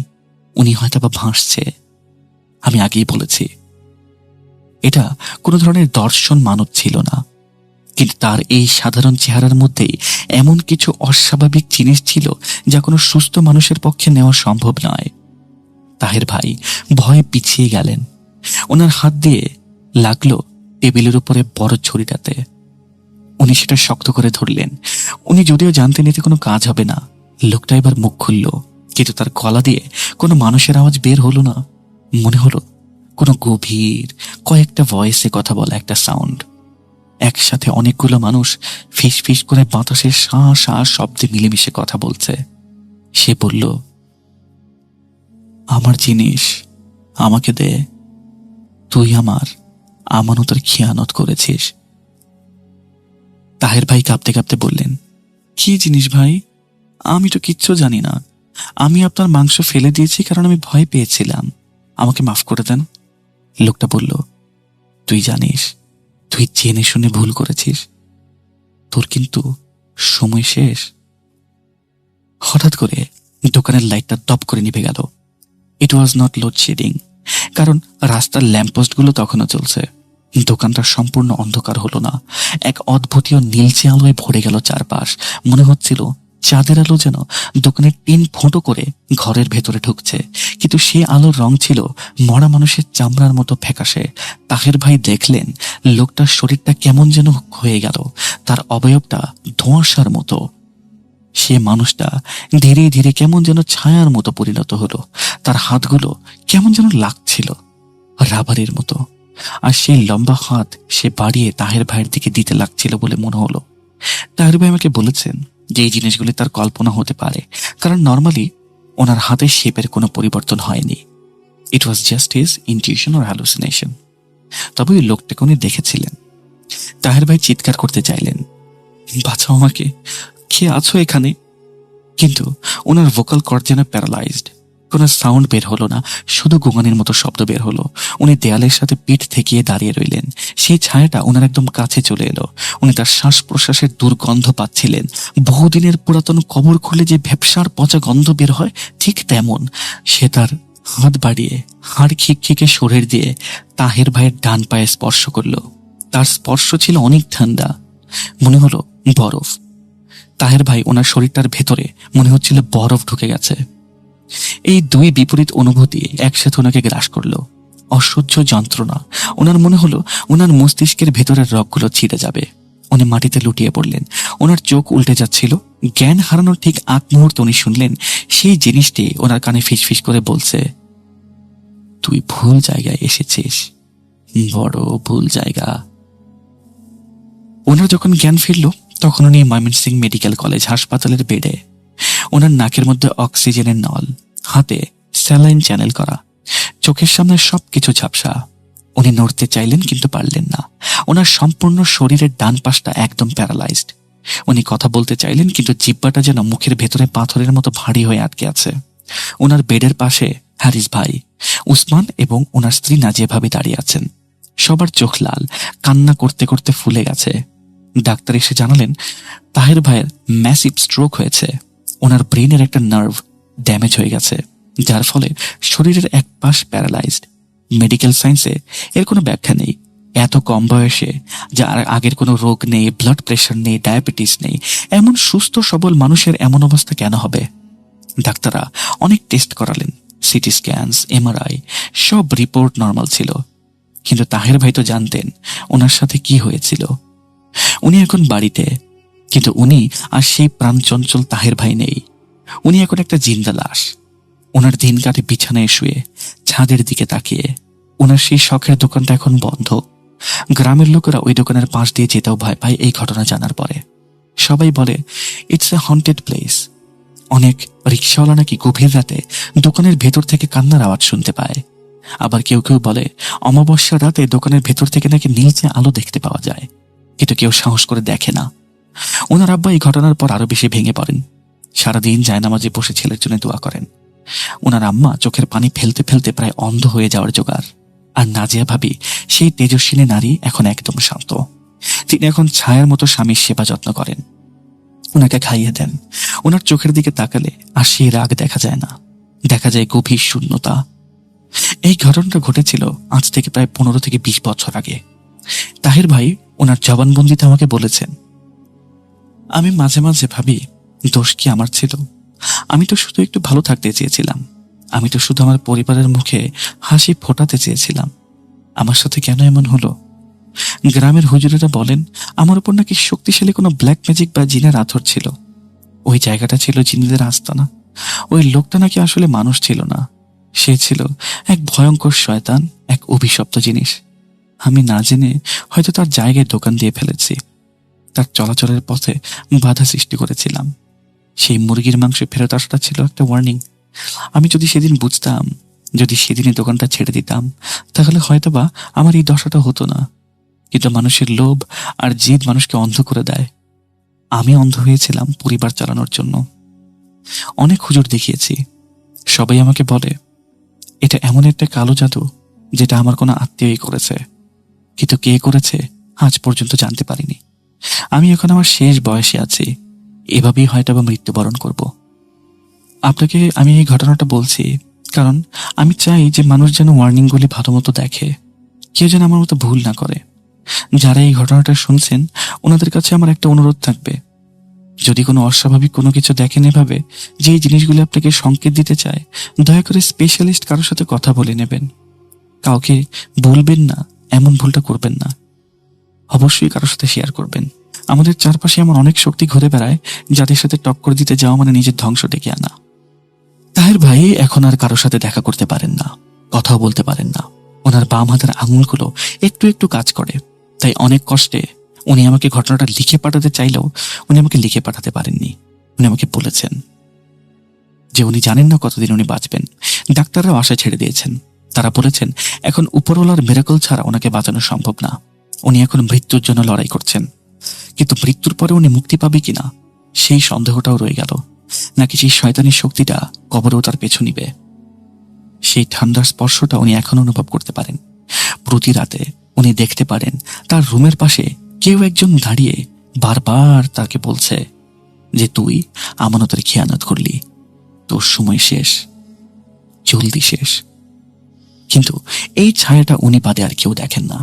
উনি হয়তো বা ভাসছে। আমি আগেই বলেছি, এটা কোনো ধরনের দর্শন মানব ছিল না, কিন্তু তার এই সাধারণ চেহারার মধ্যেই এমন কিছু অস্বাভাবিক জিনিস ছিল যা কোনো সুস্থ মানুষের পক্ষে নেওয়া সম্ভব নয়। তাহের ভাই ভয়ে পিছিয়ে গেলেন। ওনার হাত দিয়ে লাগলো টেবিলের উপরে বড় ছড়িটাতে। উনি সেটা শক্ত করে ধরলেন। উনি যদিও জানতেন এতে কোনো কাজ হবে না। লোকটা এবার মুখ খুলল, কিন্তু তার গলা দিয়ে কোনো মানুষের আওয়াজ বের হলো না। মনে হলো কোনো গভীর কয়েকটা ভয়েসে কথা বলা একটা সাউন্ড। একসাথে অনেকগুলো মানুষ ফিস ফিস করে বাতাসের শাঁ শাঁ শব্দে মিলেমিশে কথা বলছে। সে বলল, আমার জিনিস আমাকে দে, তুই আমার আমানতের খেয়ানত করেছিস। তাহের ভাই কাঁপতে কাঁপতে বললেন, কি জিনিস ভাই? আমি তো কিচ্ছু জানি না। আমি আপনার মাংস ফেলে দিয়েছি কারণ আমি ভয় পেয়েছিলাম, আমাকে মাফ করে দেন। লোকটা বলল, তুই জানিস তুই জেনে শুনে ভুল করেছিস, তোর কিন্তু সময় শেষ। হঠাৎ করে দোকানের লাইটটা টপ করে নিভে গেল। ইট ওয়াজ নট লোডশেডিং, কারণ রাস্তার ল্যাম্পপোস্টগুলো তখনও চলছে। দোকানটা সম্পূর্ণ অন্ধকার হলো না। এক অদ্ভুতীয় নীলচে আলোয় ভরে গেল চারপাশ। মনে হচ্ছিল চাঁদের আলো যেন দোকানের টিন ফুটো করে ঘরের ভেতরে ঢুকছে, কিন্তু সে আলোর রং ছিল মরা মানুষের চামড়ার মতো ফ্যাকাশে। তাহের ভাই দেখলেন লোকটার শরীরটা কেমন যেন হয়ে গেল, তার অবয়বটা ধোঁয়াশার মতো। সে মানুষটা ধীরে ধীরে কেমন যেন ছায়ার মতো পরিণত হলো। তার হাতগুলো কেমন যেন লাগছিল রাবারের মতো, আর সেই লম্বা হাত সে বাড়িয়ে তাহের ভাইয়ের দিকে দিতে লাগছিল বলে মনে হলো। তাহের ভাই আমাকে বলেছেন যে এই জিনিসগুলি তার কল্পনা হতে পারে, কারণ নর্মালি ওনার হাতের শেপের কোনো পরিবর্তন হয়নি। It was just his intuition or hallucination. তবে ওই লোকটাকে উনি দেখেছিলেন। তাহের ভাই চিৎকার করতে চাইলেন, বাঁচাও আমাকে, কে আছো এখানে? কিন্তু ওনার ভোকাল কর্ড যেন প্যারালাইজড। কোনো সাউন্ড বের হলো না, শুধু গোঙানির মতো শব্দ বের হলো। উনি দেয়ালের সাথে পিঠ ঠেকিয়ে দাঁড়িয়ে রইলেন। সেই ছায়াটা ওনার একদম কাছে চলে এলো। উনি তার শ্বাস প্রশ্বাসের দুর্গন্ধ পাচ্ছিলেন। বহুদিনের পুরাতন কবর খুলে যে ভ্যাপসার পচা গন্ধ বের হয়, ঠিক তেমন। সে তার হাত বাড়িয়ে হাড় খিকখিকে শরীর দিয়ে তাহের ভাইয়ের ডান পায়ে স্পর্শ করলো। তার স্পর্শ ছিল অনেক ঠান্ডা, মনে হলো বরফ। তাহের ভাই ওনার শরীরটার ভেতরে মনে হচ্ছিল বরফ ঢুকে গেছে। এই দুই বিপরীত অনুভূতি একসাথে ওনাকে গ্রাস করলো। অসহ্য যন্ত্রণা। ওনার মনে হলো ওনার মস্তিষ্কের ভেতরের রগগুলো ছিঁড়ে যাবে। উনি মাটিতে লুটিয়ে পড়লেন। ওনার চোখ উল্টে যাচ্ছিল। জ্ঞান হারানোর ঠিক আগ মুহূর্তে উনি শুনলেন সেই জিনিসটি ওনার কানে ফিসফিস করে বলছে, তুই ভুল জায়গায় এসেছিস, বড় ভুল জায়গা। ওনার যখন জ্ঞান ফিরল তখন উনি ময়মনসিংহ মেডিকেল কলেজ হাসপাতালের বেডে। ওনার নাকের মধ্যে অক্সিজেনের নল, হাতে স্যালাইন চ্যানেল করা, চোখের সামনে সবকিছু ঝাপসা। উনি নড়তে চাইলেন কিন্তু পারলেন না। ওনার সম্পূর্ণ শরীরের ডান পাশটা একদম প্যারালাইজড। উনি কথা বলতে চাইলেন কিন্তু জিহ্বাটা যেন মুখের ভেতরে পাথরের মতো ভারী হয়ে আটকে আছে। ওনার বেডের পাশে হ্যারিস ভাই, উসমান এবং ওনার স্ত্রী নাজিয়া ভাবি দাঁড়িয়ে আছেন। সবার চোখ লাল, কান্না করতে করতে ফুলে গেছে। ডাক্তার এসে জানালেন তাহের ভাইয়ের ম্যাসিভ স্ট্রোক হয়েছে। ওনার ব্রেনের একটা নার্ভ ড্যামেজ হয়ে গেছে, যার ফলে শরীরের এক পাশ প্যারালাইজড। মেডিকেল সায়েন্সে এর কোনো ব্যাখ্যা নেই। এত কম বয়সে, যার আগের কোনো রোগ নেই, ব্লাড প্রেশার নেই, ডায়াবেটিস নেই, এমন সুস্থ সবল মানুষের এমন অবস্থা কেন হবে? ডাক্তাররা অনেক টেস্ট করালেন, সিটি স্ক্যানস, এমআরআই সব রিপোর্ট নর্মাল ছিল। কিন্তু তাহের ভাই তো জানতেন ওনার সাথে কি হয়েছিল। উনি এখন বাড়িতে, কিন্তু উনি আর সেই প্রাণচঞ্চল তাহের ভাই নেই। উনি এখন একটা জিন্দা লাশ। ওনার দিন কাটে বিছানায় শুয়ে, ছাদের দিকে তাকিয়ে। ওনার সেই শখের দোকানটা এখন বন্ধ। গ্রামের লোকেরা ওই দোকানের পাশ দিয়ে যেতেও ভয় পায় এই ঘটনা জানার পরে। সবাই বলে ইটস এ হন্টেড প্লেস। অনেক রিক্সাওয়ালা নাকি গভীর রাতে দোকানের ভেতর থেকে কান্নার আওয়াজ শুনতে পায়। আবার কেউ কেউ বলে অমাবস্যার রাতে দোকানের ভেতর থেকে নাকি নীলচে আলো দেখতে পাওয়া যায়, কিন্তু কেউ সাহস করে দেখে না। ওনার আব্বা এই ঘটনার পর আরো বেশি ভেঙে পড়েন। সারাদিন জায়নামাজে বসে ছেলের জন্য দোয়া করেন। ওনার আম্মা চোখের পানি ফেলতে ফেলতে প্রায় অন্ধ হয়ে যাওয়ার জোগাড়। আর নাজিয়া ভাবি, সেই তেজস্বিনী নারী, এখন একদম শান্ত। তিনি এখন ছায়ার মতো স্বামীর সেবা যত্ন করেন, ওনাকে খাইয়ে দেন। ওনার চোখের দিকে তাকালে আর সেই রাগ দেখা যায় না, দেখা যায় গভীর শূন্যতা। এই ঘটনাটা ঘটেছিল আজ থেকে প্রায় 15 থেকে 20 বছর আগে। তাহের ভাই ওনার জবানবন্দিতে আমাকে বলেছেন, আমি মাঝে মাঝে ভাবি দোষ কি আমার ছিল? আমি তো শুধু একটু ভালো থাকতে চেয়েছিলাম। আমি তো শুধু আমার পরিবারের মুখে হাসি ফোটাতে চেয়েছিলাম। আমার সাথে কেন এমন হলো? গ্রামের হুজুরেরা বলেন আমার উপর নাকি শক্তিশালী কোনো ব্ল্যাক ম্যাজিক বা জিনের আথর ছিল। ওই জায়গাটা ছিল জিনেদের আস্তানা। ওই লোকটা নাকি আসলে মানুষ ছিল না, সে ছিল এক ভয়ঙ্কর শয়তান, এক অভিশপ্ত জিনিস। আমি না জেনে হয়তো তার জায়গায় দোকান দিয়ে ফেলেছি, তার চলাচলের পথে বাধা সৃষ্টি করেছিলাম। সেই মুরগির মাংস ফেরত আসাটা ছিল একটা ওয়ার্নিং। আমি যদি সেদিন বুঝতাম, যদি সেদিনই দোকানটা ছেড়ে দিতাম, তাহলে হয়তোবা আমার এই দশাটা হতো না। কিন্তু মানুষের লোভ আর জিদ মানুষকে অন্ধ করে দেয়। আমি অন্ধ হয়েছিলাম পরিবার চালানোর জন্য। অনেক হুজুর দেখিয়েছি, সবাই আমাকে বলে এটা এমন একটা কালো জাদু যেটা আমার কোনো আত্মীয়ই করেছে, কিন্তু কে করেছে আজ পর্যন্ত জানতে পারিনি। আমি এখন আমার শেষ বয়সে আছি, এভাবেই হয়তোবা মৃত্যুবরণ করব। আপনাকে আমি এই ঘটনাটা বলছি কারণ আমি চাই যে মানুষ যেন ওয়ার্নিংগুলি ভালো মতো দেখে, কেউ যেন আমার মতো ভুল না করে। যারা এই ঘটনাটা শুনছেন ওনাদের কাছে আমার একটা অনুরোধ থাকবে, যদি কোনো অস্বাভাবিক কোনো কিছু দেখেন এভাবে যে এই জিনিসগুলি আপনাকে সংকেত দিতে চায়, দয়া করে স্পেশালিস্ট কারোর সাথে কথা বলে নেবেন। কাউকে বলবেন না, এমন ভুলটা করবেন না। অবশ্যই কারোর সাথে শেয়ার করবেন। আমাদের চারপাশে এমন অনেক শক্তি ঘুরে বেড়ায় যাদের সাথে টক্কর দিতে যাওয়া মানে নিজের ধ্বংস ডেকে আনা। তাহের ভাই এখন আর কারোর সাথে দেখা করতে পারেন না, কথাও বলতে পারেন না। ওনার বাম হাতের আঙুলগুলো একটু একটু কাজ করে, তাই অনেক কষ্টে উনি আমাকে ঘটনাটা লিখে পাঠাতে চাইলেও উনি আমাকে লিখে পাঠাতে পারেননি। উনি আমাকে বলেছেন যে উনি জানেন না কতদিন উনি বাঁচবেন। ডাক্তাররাও আশা ছেড়ে দিয়েছেন। তারা বলেছেন এখন উপরওয়ালার মিরাকল ছাড়া ওনাকে বাঁচানো সম্ভব না। উনি এখন মৃত্যুর জন্য লড়াই করছেন, কিন্তু মৃত্যুর পরে উনি মুক্তি পাবে কিনা সেই সন্দেহটাও রয়ে গেল। নাকি সেই শয়তানের শক্তিটা কবরেও তার পেছু নিবে। সেই ঠান্ডার স্পর্শটা উনি এখন অনুভব করতে পারেন। প্রতি রাতে উনি দেখতে পারেন তার রুমের পাশে কেউ একজন দাঁড়িয়ে বারবার তাকে বলছে যে তুই আমানতের খেয়ানত করলি, তোর সময় শেষ, জলদি শেষ। কিন্তু এই ছায়াটা উনি বাদে আর কেউ দেখেন না।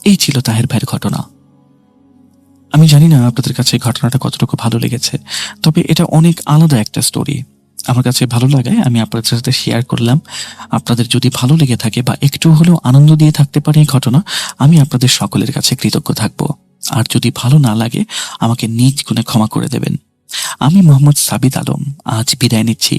এই ছিল তাহের ভাইয়ের ঘটনা। আমি জানি না আপনাদের কাছে এই ঘটনাটা কতটুকু ভালো লেগেছে, তবে এটা অনেক আলাদা একটা স্টোরি। আমার কাছে ভালো লাগায় আমি আপনাদের সাথে শেয়ার করলাম। আপনাদের যদি ভালো লেগে থাকে বা একটু হলেও আনন্দ দিয়ে থাকতে পারে এই ঘটনা, আমি আপনাদের সকলের কাছে কৃতজ্ঞ থাকব। আর যদি ভালো না লাগে আমাকে নিজ গুণে ক্ষমা করে দেবেন। আমি মোহাম্মদ সাবিত আলম আজ বিদায় নিচ্ছি।